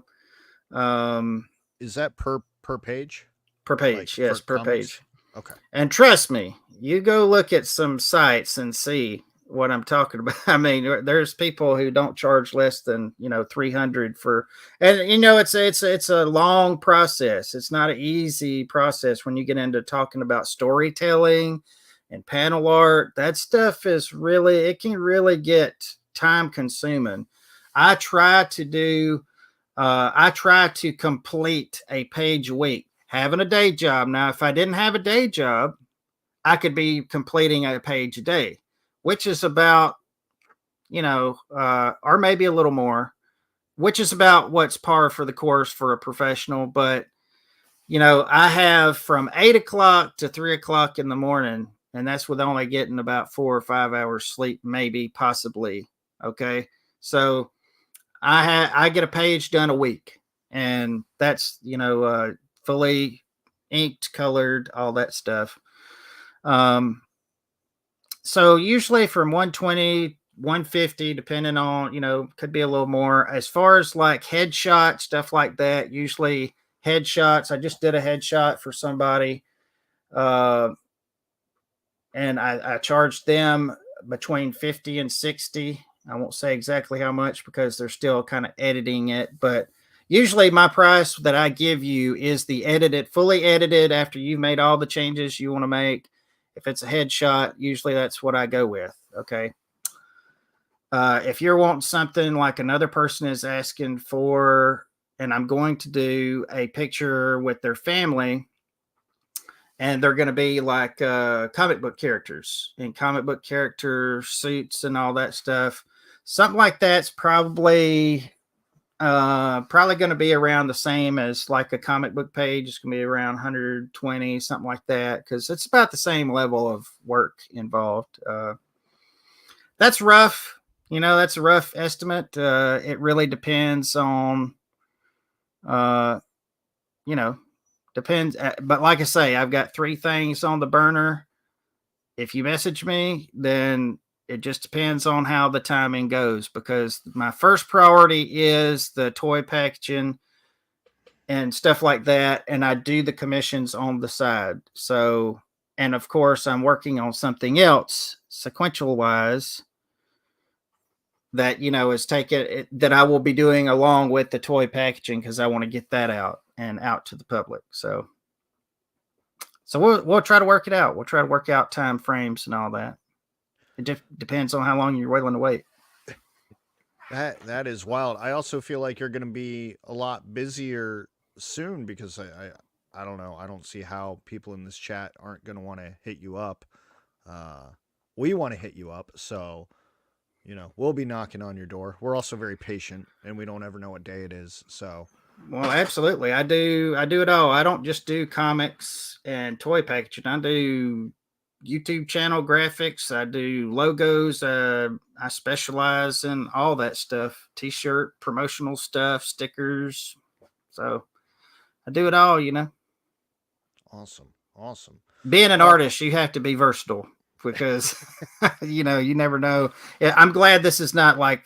that per page? Per page, yes, per page. Okay. And trust me, you go look at some sites and see what I'm talking about. I mean, there's people who don't charge less than, $300 for, and it's a long process. It's not an easy process when you get into talking about storytelling and panel art. That stuff is it can really get time consuming. I try to complete a page a week, having a day job. Now, if I didn't have a day job, I could be completing a page a day, which is about, or maybe a little more, which is about what's par for the course for a professional. But, I have from 8 o'clock to 3 o'clock in the morning, and that's with only getting about 4 or 5 hours sleep, maybe, possibly. Okay. So I get a page done a week, and that's, fully inked, colored, all that stuff. So usually from 120, 150, depending on, could be a little more. As far as headshot, stuff like that, usually headshots. I just did a headshot for somebody, and I charged them between 50 and 60. I won't say exactly how much because they're still kind of editing it, but usually my price that I give you is the fully edited after you've made all the changes you want to make. If it's a headshot, usually that's what I go with. Okay. If you're wanting something like another person is asking for, and I'm going to do a picture with their family, and they're going to be like comic book characters in comic book character suits and all that stuff. Something like that's probably going to be around the same as like a comic book page. It's going to be around 120, something like that, because it's about the same level of work involved. That's rough. That's a rough estimate. It really depends on, depends. But like I say, I've got 3 things on the burner. If you message me, then it just depends on how the timing goes, because my first priority is the toy packaging and stuff like that. And I do the commissions on the side. So, and of course I'm working on something else sequential wise that, is that I will be doing along with the toy packaging, because I want to get that out to the public. So So we'll try to work it out. We'll try to work out time frames and all that. It depends on how long you're willing to wait. That is wild. I also feel like you're going to be a lot busier soon because I don't know. I don't see how people in this chat aren't going to want to hit you up. We want to hit you up, so we'll be knocking on your door. We're also very patient, and we don't ever know what day it is. So, well, absolutely, I do it all. I don't just do comics and toy packaging. I do YouTube channel graphics. I do logos. I specialize in all that stuff: t-shirt, promotional stuff, stickers. So I do it all. Awesome. Being an artist, you have to be versatile because you never know. Yeah, I'm glad this is not like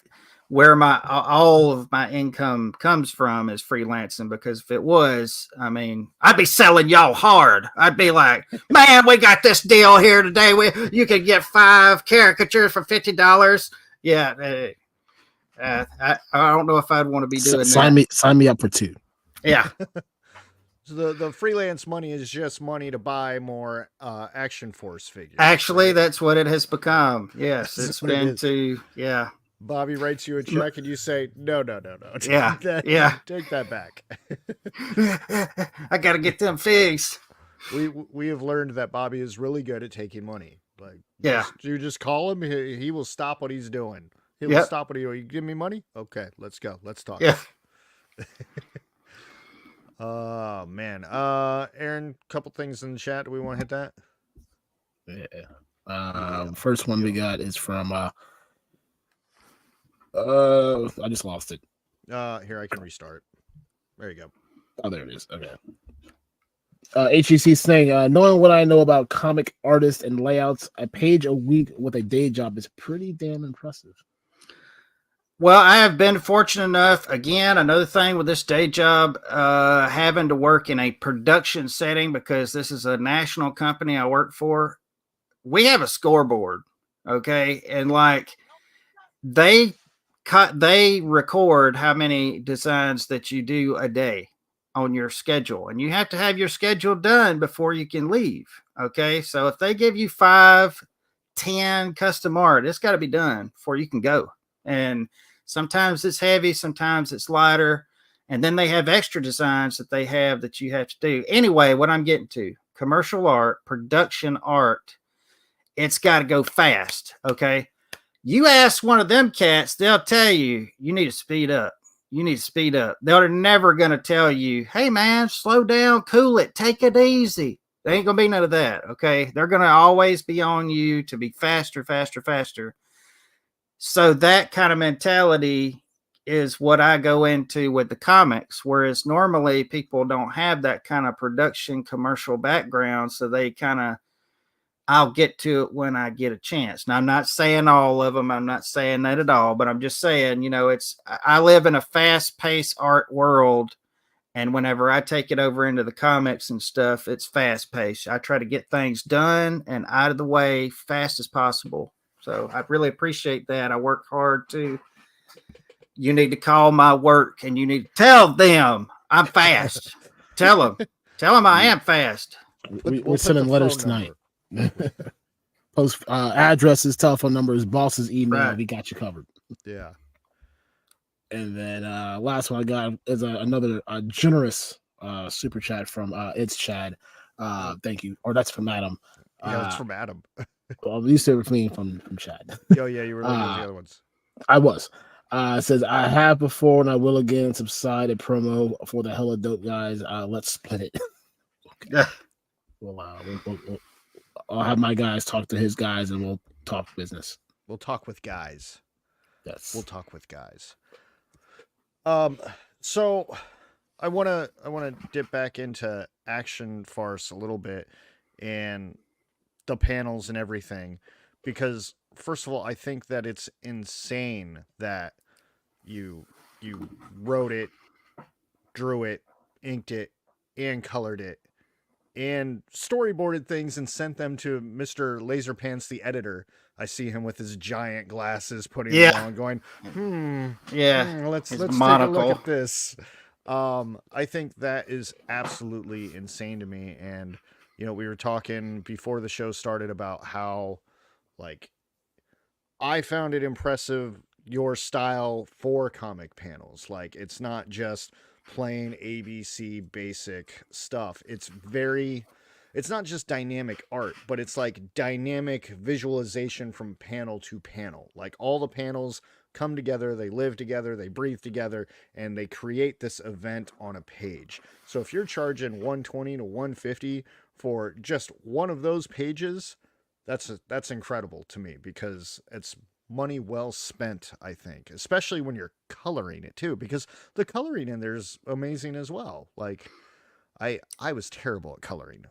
where all of my income comes from is freelancing, because if it was, I mean, I'd be selling y'all hard. I'd be like, man, we got this deal here today. You could get 5 caricatures for $50. Yeah. I don't know if I'd want to be doing that. Sign me up for 2. Yeah. So the freelance money is just money to buy more Action Force figures. Actually, right? That's what it has become. Yes, it's been yeah. Bobby writes you a check and you say, no. Yeah. Take that back. I got to get them figs. We have learned that Bobby is really good at taking money. Like, yeah. You just call him. He will stop what he's doing. He will stop what you give me money. Okay, let's go. Let's talk. Yeah. Oh man. Aaron, couple things in the chat. Do we want to hit that? Yeah. First one we got is from I just lost it. Here, I can restart. There you go. Oh, there it is. Okay. HEC saying, knowing what I know about comic artists and layouts, a page a week with a day job is pretty damn impressive. Well, I have been fortunate enough, again, another thing with this day job, having to work in a production setting, because this is a national company I work for. We have a scoreboard, okay? And like they record how many designs that you do a day on your schedule, and you have to have your schedule done before you can leave, okay? So if they give you 5, 10 custom art, it's got to be done before you can go. And sometimes it's heavy, sometimes it's lighter. And then they have extra designs that they have that you have to do. Anyway, what I'm getting to, commercial art, production art, it's got to go fast, okay? You ask one of them cats, they'll tell you, you need to speed up. You need to speed up. They're never going to tell you, hey, man, slow down, cool it, take it easy. There ain't going to be none of that, okay? They're going to always be on you to be faster. So that kind of mentality is what I go into with the comics, whereas normally people don't have that kind of production commercial background. So they kind of, I'll get to it when I get a chance. Now, I'm not saying all of them. I'm not saying that at all, but I'm just saying, I live in a fast-paced art world. And whenever I take it over into the comics and stuff, it's fast-paced. I try to get things done and out of the way fast as possible. So I really appreciate that. I work hard too. You need to call my work and you need to tell them I'm fast. Tell them I am fast. We're sending letters tonight. Post addresses, telephone numbers, boss's email. Right. We got you covered. Yeah. And then last one I got is another generous super chat from It's Chad. Thank you. Or that's from Adam. Yeah, it's from Adam. Well, you said from Chad. Oh yeah, you were looking at the other ones. I was. It says I have before and I will again subside a promo for the hella dope guys. Let's split it. Yeah. We'll I'll have my guys talk to his guys and we'll talk business. We'll talk with guys. Yes. We'll talk with guys. So I wanna dip back into Action Farce a little bit and the panels and everything, because first of all, I think that it's insane that you wrote it, drew it, inked it, and colored it, and storyboarded things and sent them to Mr. Laserpants, the editor. I see him with his giant glasses, putting them on, going, let's take a look at this. I think that is absolutely insane to me, and You know, we were talking before the show started about how, like, I found it impressive your style for comic panels. Like, it's not just plain ABC basic stuff. It's not just dynamic art, but it's like dynamic visualization from panel to panel. Like, all the panels come together, they live together, they breathe together, and they create this event on a page. So if you're charging 120 to 150 for just one of those pages, that's incredible to me, because it's money well spent, I think, especially when you're coloring it too, because the coloring in there is amazing as well. Like, I was terrible at coloring.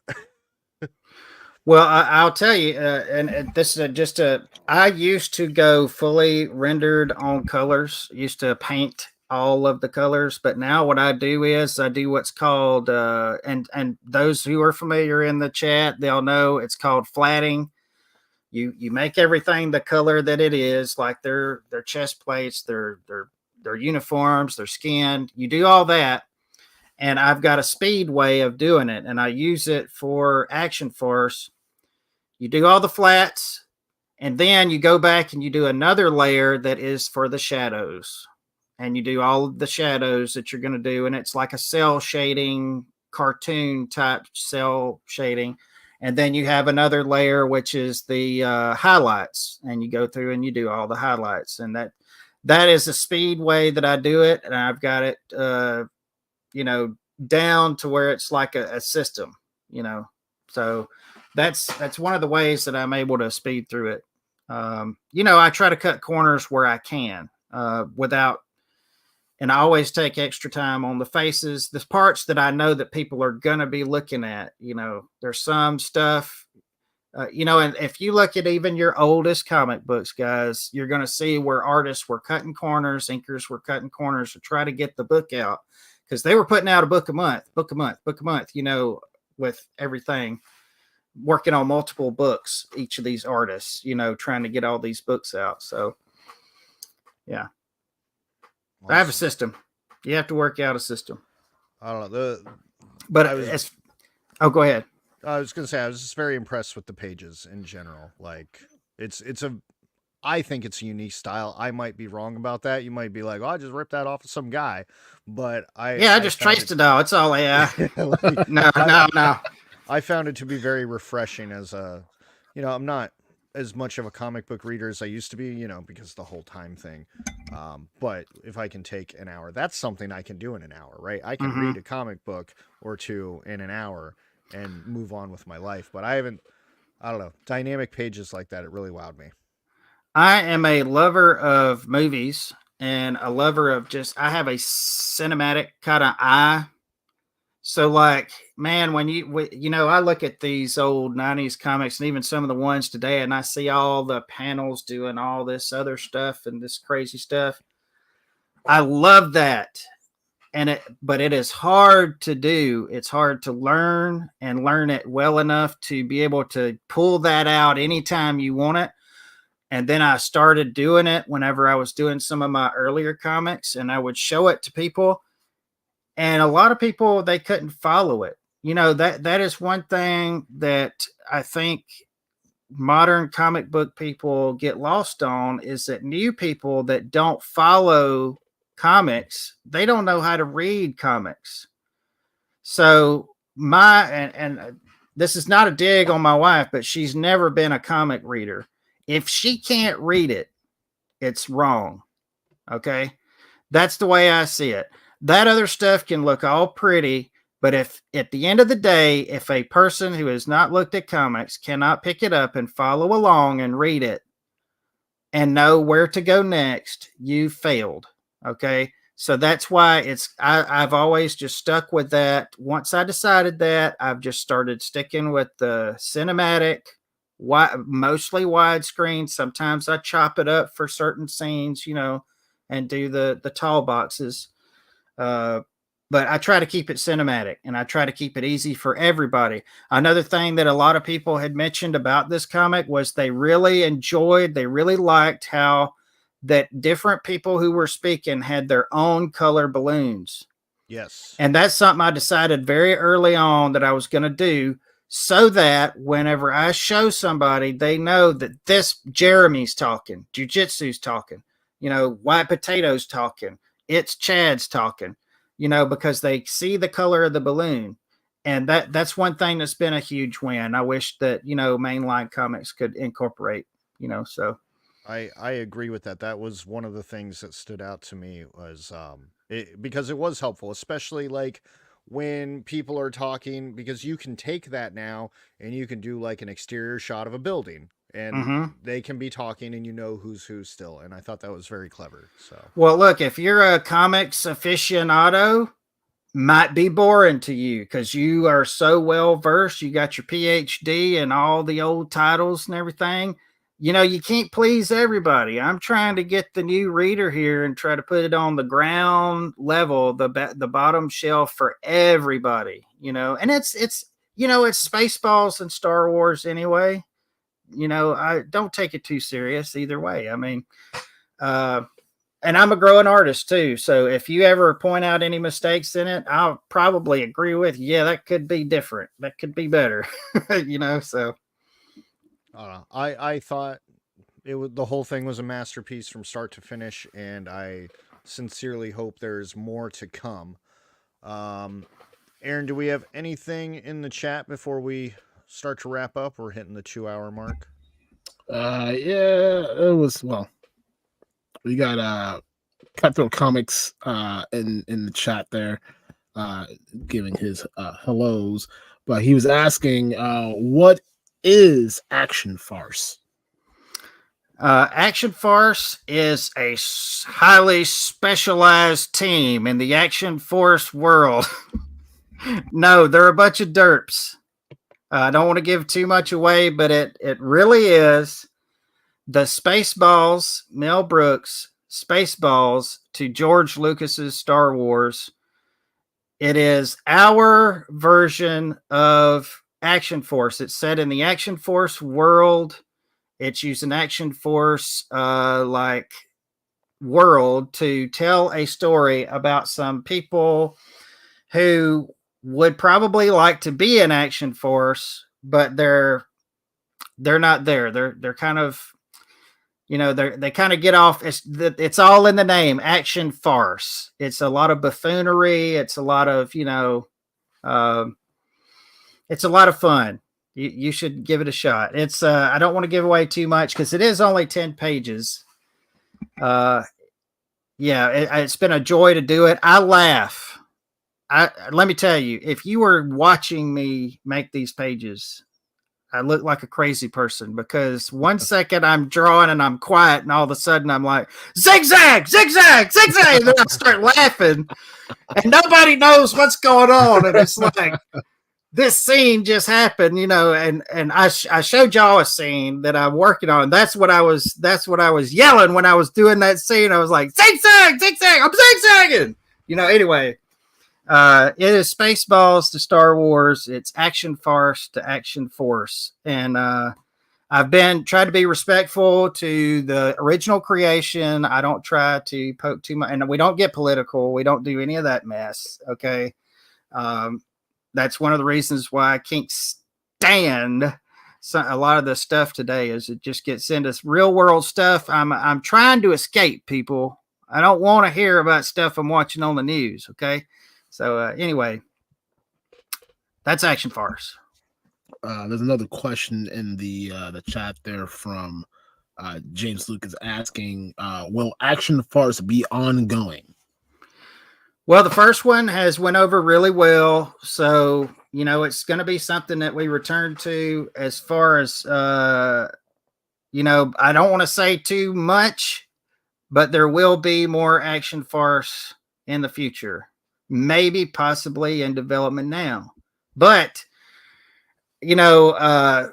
Well, I'll tell you, and this is just I used to go fully rendered on colors, used to paint all of the colors, but now what I do is I do what's called, and those who are familiar in the chat, they'll know it's called flatting. You make everything the color that it is, like their chest plates, their uniforms, their skin. You do all that, and I've got a speed way of doing it, and I use it for Action Force. You do all the flats, and then you go back and you do another layer that is for the shadows, and you do all of the shadows that you're going to do, and it's like a cell shading, cartoon type cell shading. And then you have another layer, which is the highlights, and you go through and you do all the highlights. And that is the speed way that I do it, and I've got it down to where it's like a system, so that's one of the ways that I'm able to speed through it. I try to cut corners where I can, and I always take extra time on the faces, the parts that I know that people are going to be looking at. There's some stuff, and if you look at even your oldest comic books, guys, you're going to see where artists were cutting corners, inkers were cutting corners to try to get the book out, because they were putting out a book a month, with everything, working on multiple books, each of these artists, trying to get all these books out. So, yeah. Awesome. I have a system. You have to work out a system. I don't know. Go ahead. I was going to say, I was just very impressed with the pages in general. Like, I think it's a unique style. I might be wrong about that. You might be like, "Oh, I just ripped that off of some guy," but I just traced it out. It's all, yeah. Like, no. I found it to be very refreshing as I'm not as much of a comic book reader as I used to be, because of the whole time thing. But if I can take an hour, that's something I can do in an hour, right? I can read a comic book or two in an hour and move on with my life. But I don't know, dynamic pages like that, it really wowed me. I am a lover of movies and a lover of I have a cinematic kind of eye. So, like, man, when I look at these old 90s comics and even some of the ones today, and I see all the panels doing all this other stuff and this crazy stuff, I love that. But it is hard to do. It's hard to learn and learn it well enough to be able to pull that out anytime you want it. And then I started doing it whenever I was doing some of my earlier comics, and I would show it to people. And a lot of people, they couldn't follow it. That is one thing that I think modern comic book people get lost on, is that new people that don't follow comics, they don't know how to read comics. So and this is not a dig on my wife, but she's never been a comic reader. If she can't read it, it's wrong. Okay. That's the way I see it. That other stuff can look all pretty, but if at the end of the day, if a person who has not looked at comics cannot pick it up and follow along and read it and know where to go next, you failed. Okay. So that's why I've always just stuck with that. Once I decided that, I've just started sticking with the cinematic, mostly widescreen. Sometimes I chop it up for certain scenes, and do the tall boxes. But I try to keep it cinematic, and I try to keep it easy for everybody. Another thing that a lot of people had mentioned about this comic was they really liked how that different people who were speaking had their own color balloons. Yes. And that's something I decided very early on that I was going to do, so that whenever I show somebody, they know that this Jeremy's talking, Jiu-Jitsu's talking, White Potato's talking, it's Chad's talking, because they see the color of the balloon. And that's one thing that's been a huge win. I wish that, mainline comics could incorporate, so. I agree with that. That was one of the things that stood out to me was because it was helpful, especially like when people are talking, because you can take that now and you can do like an exterior shot of a building and they can be talking and who's who still. And I thought that was very clever. So, well, look, if you're a comics aficionado, might be boring to you because you are so well versed. You got your PhD and all the old titles and everything. You can't please everybody. I'm trying to get the new reader here and try to put it on the ground level, the bottom shelf for everybody, and it's Spaceballs and Star Wars anyway. I don't take it too serious either way. I mean, and I'm a growing artist too. So if you ever point out any mistakes in it, I'll probably agree with, yeah, that could be different. That could be better, so. I thought the whole thing was a masterpiece from start to finish, and I sincerely hope there's more to come. Aaron, do we have anything in the chat before we start to wrap up? We're hitting the 2-hour mark. Yeah, it was, well, we got Cutthroat Comics in the chat there, giving his hellos, but he was asking what is Action Farce? Action Farce is a highly specialized team in the Action Force world. No, they're a bunch of derps. I don't want to give too much away, but it really is the Spaceballs, Mel Brooks Spaceballs to George Lucas's Star Wars. It is our version of Action Force. It's set in the Action Force world. It's using Action Force like world to tell a story about some people who would probably like to be in Action Force, but they're not there. They're kind of, they kind of get off. It's all in the name, Action Farce. It's a lot of buffoonery. It's a lot of, it's a lot of fun. You should give it a shot. It's I don't want to give away too much because it is only 10 pages. Yeah, it's been a joy to do it. I laugh. Let me tell you, if you were watching me make these pages, I look like a crazy person because one second I'm drawing and I'm quiet, and all of a sudden I'm like, zigzag, zigzag, zigzag, and then I start laughing, and nobody knows what's going on, and it's like, this scene just happened, and I showed y'all a scene that I'm working on. That's what I was yelling when I was doing that scene. I was like, zigzag, zigzag, I'm zigzagging. Anyway, it is Spaceballs to Star Wars. It's Action Farce to Action Force. And I've tried to be respectful to the original creation. I don't try to poke too much, and we don't get political. We don't do any of that mess. Okay. That's one of the reasons why I can't stand a lot of the stuff today is it just gets into real world stuff. I'm trying to escape, people. I don't want to hear about stuff I'm watching on the news. Okay. So anyway, that's Action Farce. There's another question in the chat there from James Lucas asking, will Action Farce be ongoing? Well, the first one has went over really well. So, it's going to be something that we return to as far as, I don't want to say too much, but there will be more Action Farce in the future. Maybe possibly in development now. But, I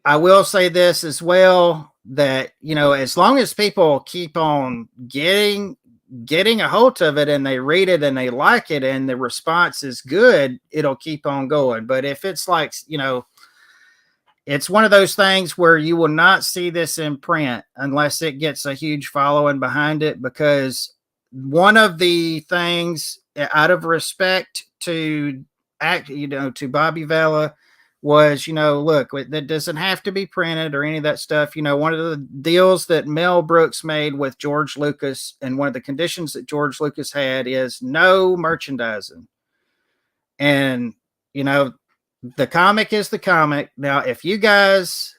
will say this as well, that, as long as people keep on getting a hold of it and they read it and they like it and the response is good, it'll keep on going. But if it's like, it's one of those things where you will not see this in print unless it gets a huge following behind it, because one of the things, out of respect to to Bobby Vela, was, look, that doesn't have to be printed or any of that stuff. One of the deals that Mel Brooks made with George Lucas, and one of the conditions that George Lucas had, is no merchandising. And, the comic is the comic. Now, if you guys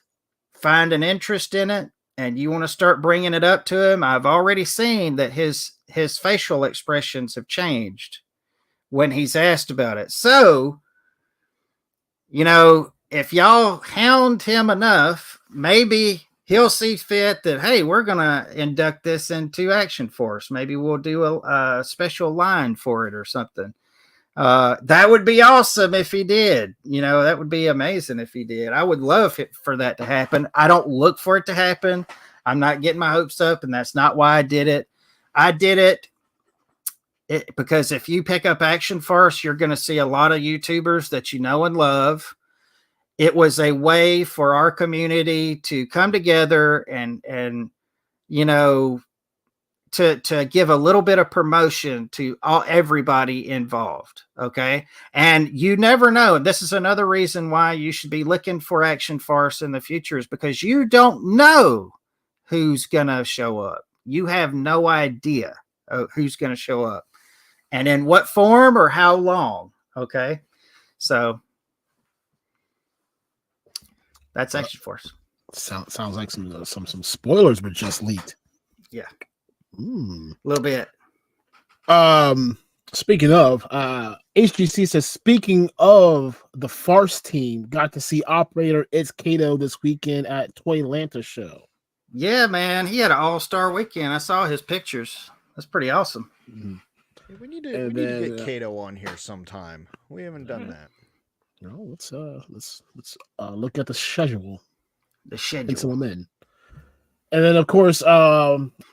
find an interest in it and you want to start bringing it up to him, I've already seen that his facial expressions have changed when he's asked about it. So, if y'all hound him enough, maybe he'll see fit that, hey, we're going to induct this into Action Force. Maybe we'll do a special line for it or something. That would be awesome if he did. That would be amazing if he did. I would love for that to happen. I don't look for it to happen. I'm not getting my hopes up, and that's not why I did it. I did it because if you pick up Action Force, you're going to see a lot of YouTubers that you know and love. It was a way for our community to come together and to give a little bit of promotion to everybody involved. Okay. And you never know. This is another reason why you should be looking for Action Farce in the future, is because you don't know who's going to show up. You have no idea who's going to show up and in what form or how long. Okay. So that's Action Force. Sounds like some spoilers were just leaked. Yeah. A little bit. Speaking of, HGC says, speaking of the Farce team, got to see operator It's Kato this weekend at Toy Lanta show. Yeah, man, he had an all-star weekend. I saw his pictures. That's pretty awesome. Hey, we need to get Kato on here sometime. We haven't done that. No, let's look at the schedule. Pencil them in. And then, of course,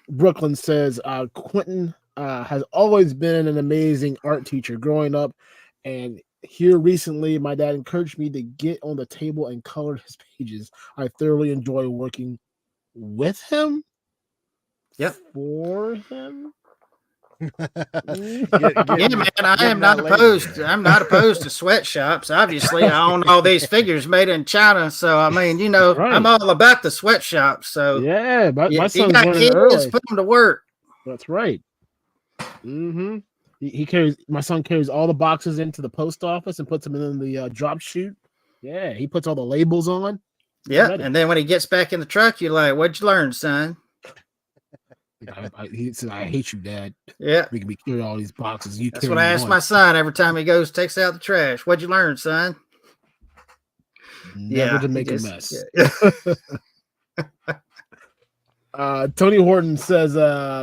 Brooklyn says, Quinton has always been an amazing art teacher growing up. And here recently, my dad encouraged me to get on the table and color his pages. I thoroughly enjoy working with him. Yep. For him. Yeah, man, I am not opposed. I'm not opposed to sweatshops. Obviously, I own all these figures made in China, so I mean, right. I'm all about the sweatshops. So yeah, my son's got kids, early. Put them to work. That's right. He carries. My son carries all the boxes into the post office and puts them in the drop chute. Yeah, he puts all the labels on. Yeah, and then when he gets back in the truck, you're like, "What'd you learn, son?" He said, "I hate you, Dad." Yeah, we can be carrying all these boxes. That's what I ask my son every time he goes, takes out the trash. What'd you learn, son? Never to make a mess. Yeah. Tony Horton says,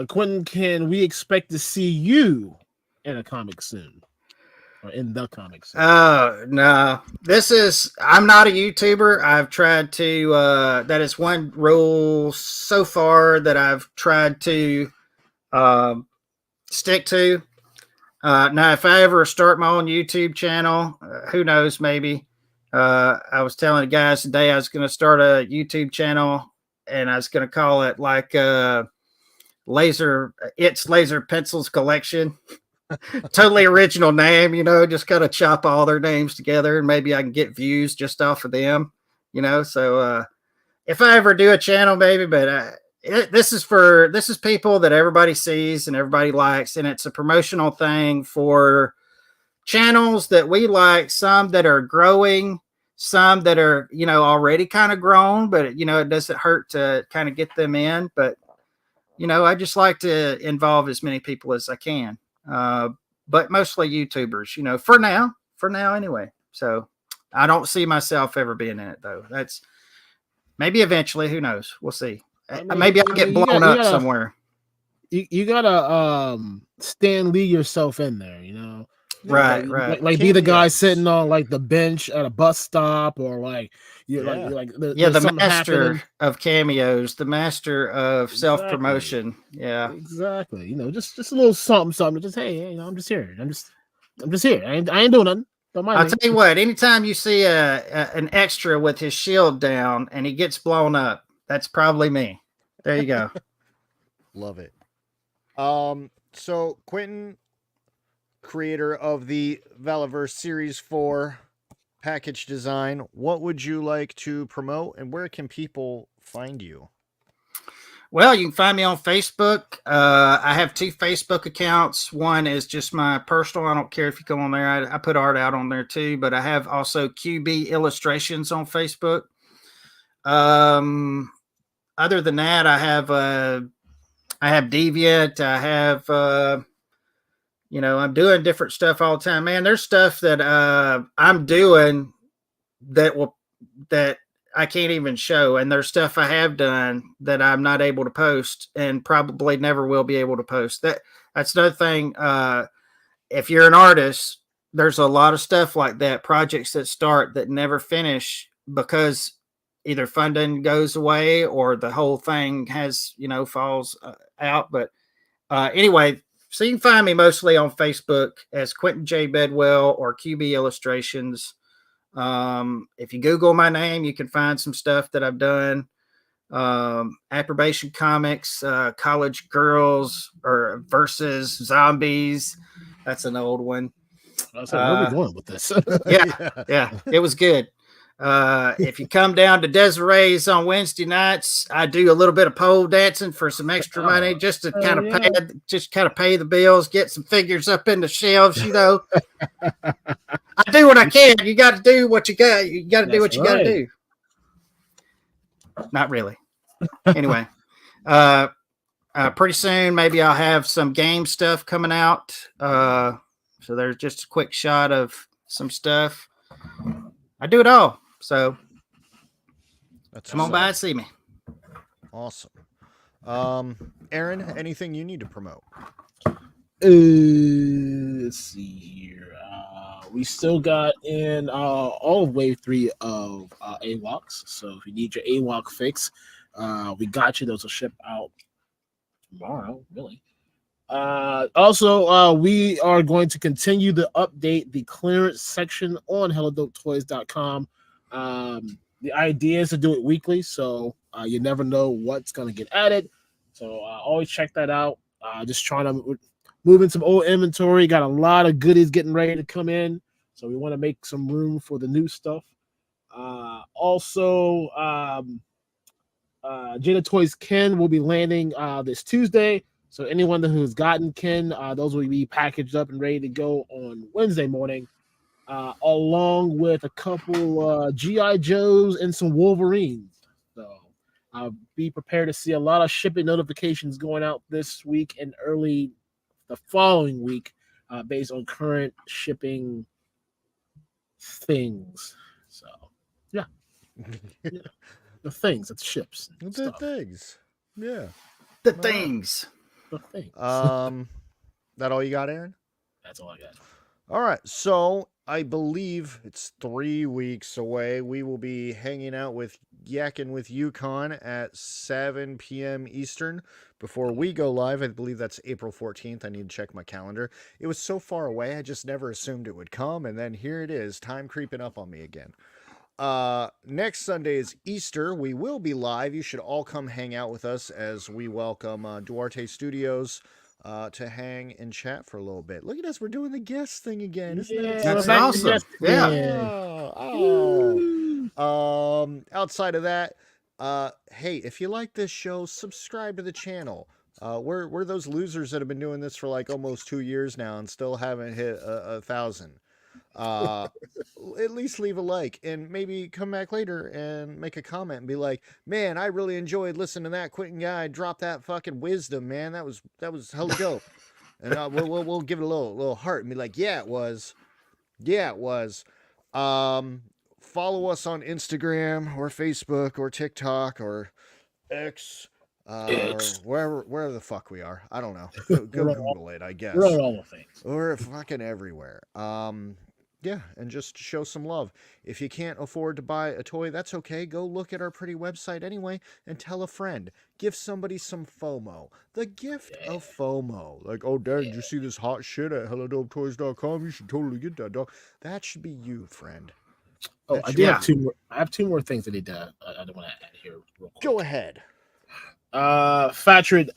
Quinton, can we expect to see you in a comic soon? Or in the comics? Oh, no. I'm not a YouTuber. I've tried to, that is one rule so far that I've tried to stick to. Now, if I ever start my own YouTube channel, who knows, maybe. I was telling the guys today I was going to start a YouTube channel, and I was going to call it like Laser Pencils Collection. Totally original name, just kind of chop all their names together, and maybe I can get views just off of them, so if I ever do a channel, maybe, but this is people that everybody sees and everybody likes, and it's a promotional thing for channels that we like, some that are growing, some that are already kind of grown, but it doesn't hurt to kind of get them in. But I just like to involve as many people as I can. But mostly YouTubers, for now anyway. So I don't see myself ever being in it, though. That's maybe eventually, who knows? We'll see. Maybe I'll get blown up somewhere. You gotta Stan Lee yourself in there, Right. Like be the guy sitting on like the bench at a bus stop, or like the master of cameos, the master of self-promotion. Yeah, exactly. Just a little something. Just hey, I'm just here. I'm just here. I ain't doing nothing. I'll tell you what. Anytime you see an extra with his shield down and he gets blown up, that's probably me. There you go. Love it. So Quinton, creator of the Valaverse Series 4, package design, what would you like to promote, and where can people find you? Well, you can find me on Facebook. I have 2 Facebook accounts. One is just my personal. I don't care if you go on there. I put art out on there too, but I have also QB Illustrations on Facebook. Other than that, I have Deviant. I have I'm doing different stuff all the time. Man, there's stuff that I'm doing that I can't even show, and there's stuff I have done that I'm not able to post, and probably never will be able to post. That's another thing. If you're an artist, there's a lot of stuff like that, projects that start that never finish because either funding goes away or the whole thing has falls out. But anyway, so you can find me mostly on Facebook as Qunton J Bedwell or QB Illustrations. If you Google my name, you can find some stuff that I've done. Approbation Comics, College Girls or versus Zombies. That's an old one. Where are we going with this? yeah, it was good. If you come down to Desiree's on Wednesday nights, I do a little bit of pole dancing for some extra money, just to kind of pay the bills, get some figures up in the shelves. I do what I can. You got to do what you got. You got to do what you got to do. Not really. Anyway, pretty soon maybe I'll have some game stuff coming out. So there's just a quick shot of some stuff. I do it all. So come on by and see me. Awesome. Aaron, anything you need to promote? Let's see here. We still got in all of wave 3 of AWOCs. So if you need your AWOC fix, we got you. Those will ship out tomorrow, really. Also, we are going to continue to update the clearance section on hellodopetoys.com. The idea is to do it weekly, so you never know what's going to get added. So always check that out. Just trying to move in some old inventory. Got a lot of goodies getting ready to come in, so we want to make some room for the new stuff. Also, Jada Toys Ken will be landing this Tuesday. So anyone who's gotten Ken, those will be packaged up and ready to go on Wednesday morning, along with a couple G.I. Joes and some Wolverines. So I'll be prepared to see a lot of shipping notifications going out this week and early the following week based on current shipping things. So, yeah. The things, it's ships. The things. Yeah. The things. That all you got, Aaron? That's all I got. All right, so I believe it's 3 weeks away. We will be hanging out with Yakking with Yukon at 7 p.m. Eastern before we go live. I believe that's April 14th. I need to check my calendar. It was so far away, I just never assumed it would come, and then here it is, time creeping up on me again. Next Sunday is Easter. We will be live. You should all come hang out with us as we welcome Duarte Studios to hang and chat for a little bit. Look at us. We're doing the guest thing again. Isn't that That's awesome. Yeah. Outside of that, hey, if you like this show, subscribe to the channel. We're those losers that have been doing this for like almost 2 years now and still haven't hit 1,000. At least leave a like and maybe come back later and make a comment and be like, man, I really enjoyed listening to that Quinton guy drop that fucking wisdom, man. That was hella dope. And we'll give it a little heart and be like, yeah, it was. Follow us on Instagram or Facebook or TikTok or X. Or wherever the fuck we are. I don't know. Go Google it, I guess. We're on all the things. We're fucking everywhere. Yeah, and just show some love. If you can't afford to buy a toy, that's okay. Go look at our pretty website anyway and tell a friend. Give somebody some FOMO. The gift of FOMO. Like, oh, Dad, did you see this hot shit at hellodopetoys.com? You should totally get that, dog. That should be you, friend. Oh, I do have 2 more. I have 2 more things that I want to add here real quick. Go ahead. Fatrid,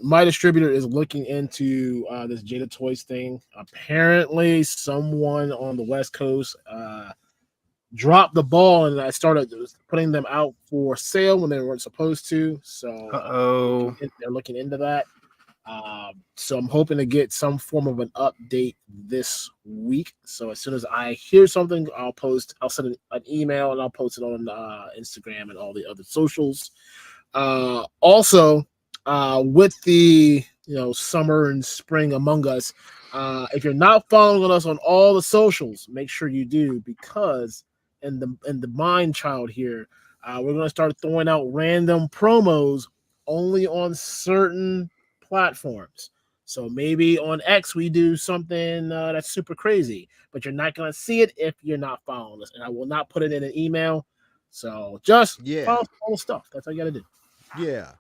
my distributor is looking into this Jada Toys thing. Apparently, someone on the West Coast dropped the ball and I started putting them out for sale when they weren't supposed to. So they're looking into that. So I'm hoping to get some form of an update this week. So as soon as I hear something, I'll send an email and I'll post it on Instagram and all the other socials. Also, with the summer and spring among us, if you're not following us on all the socials, make sure you do, because in the mind child here, we're going to start throwing out random promos only on certain platforms. So maybe on X we do something that's super crazy, but you're not going to see it if you're not following us, and I will not put it in an email. So just follow all the stuff. That's all you got to do. Yeah.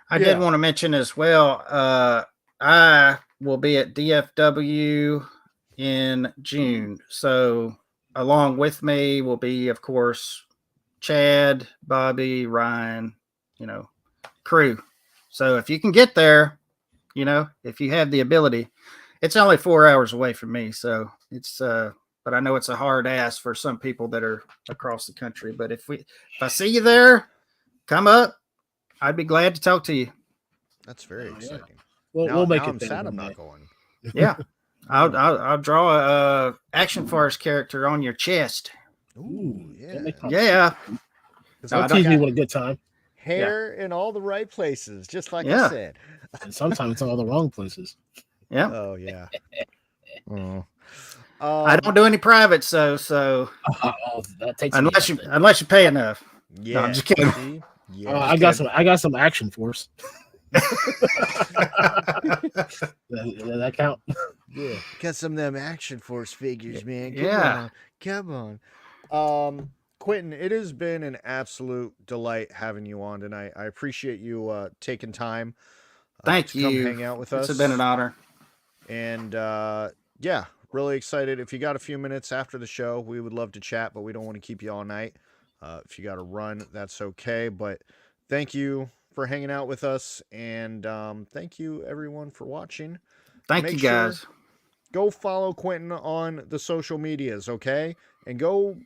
I did want to mention as well, I will be at DFW in June. So along with me will be, of course, Chad, Bobby, Ryan, crew. So if you can get there, if you have the ability, it's only 4 hours away from me. So it's, but I know it's a hard ask for some people that are across the country. But if I see you there, come up. I'd be glad to talk to you. That's very exciting. Yeah. We'll make it. I'm sad I'm not going. Yeah, I'll draw a action Farce character on your chest. Ooh, yeah. Yeah. That'll tease me with a good time. Hair in all the right places, just like I said. And sometimes it's in all the wrong places. Yeah. Oh yeah. I don't do any privates, so that takes unless you pay enough. Yeah, no, I'm just kidding. Yeah, I got some action Force. that count? Yeah, got some of them Action Force figures, man. Come on. Quinton, it has been an absolute delight having you on tonight. I appreciate you taking time. Thank to you. Come hang out with us. It's been an honor. And really excited. If you got a few minutes after the show, we would love to chat, but we don't want to keep you all night. If you got to run, that's okay. But thank you for hanging out with us, and thank you everyone for watching. Thank you guys. Go follow Quinton on the social medias, okay? And go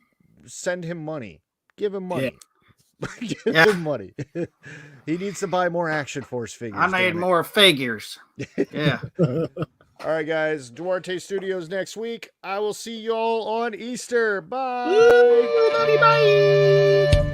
send him money. Give him money. Give him money. He needs to buy more Action Force figures. I need more figures. Yeah. All right, guys. Duarte Studios next week. I will see you all on Easter. Bye. Bye.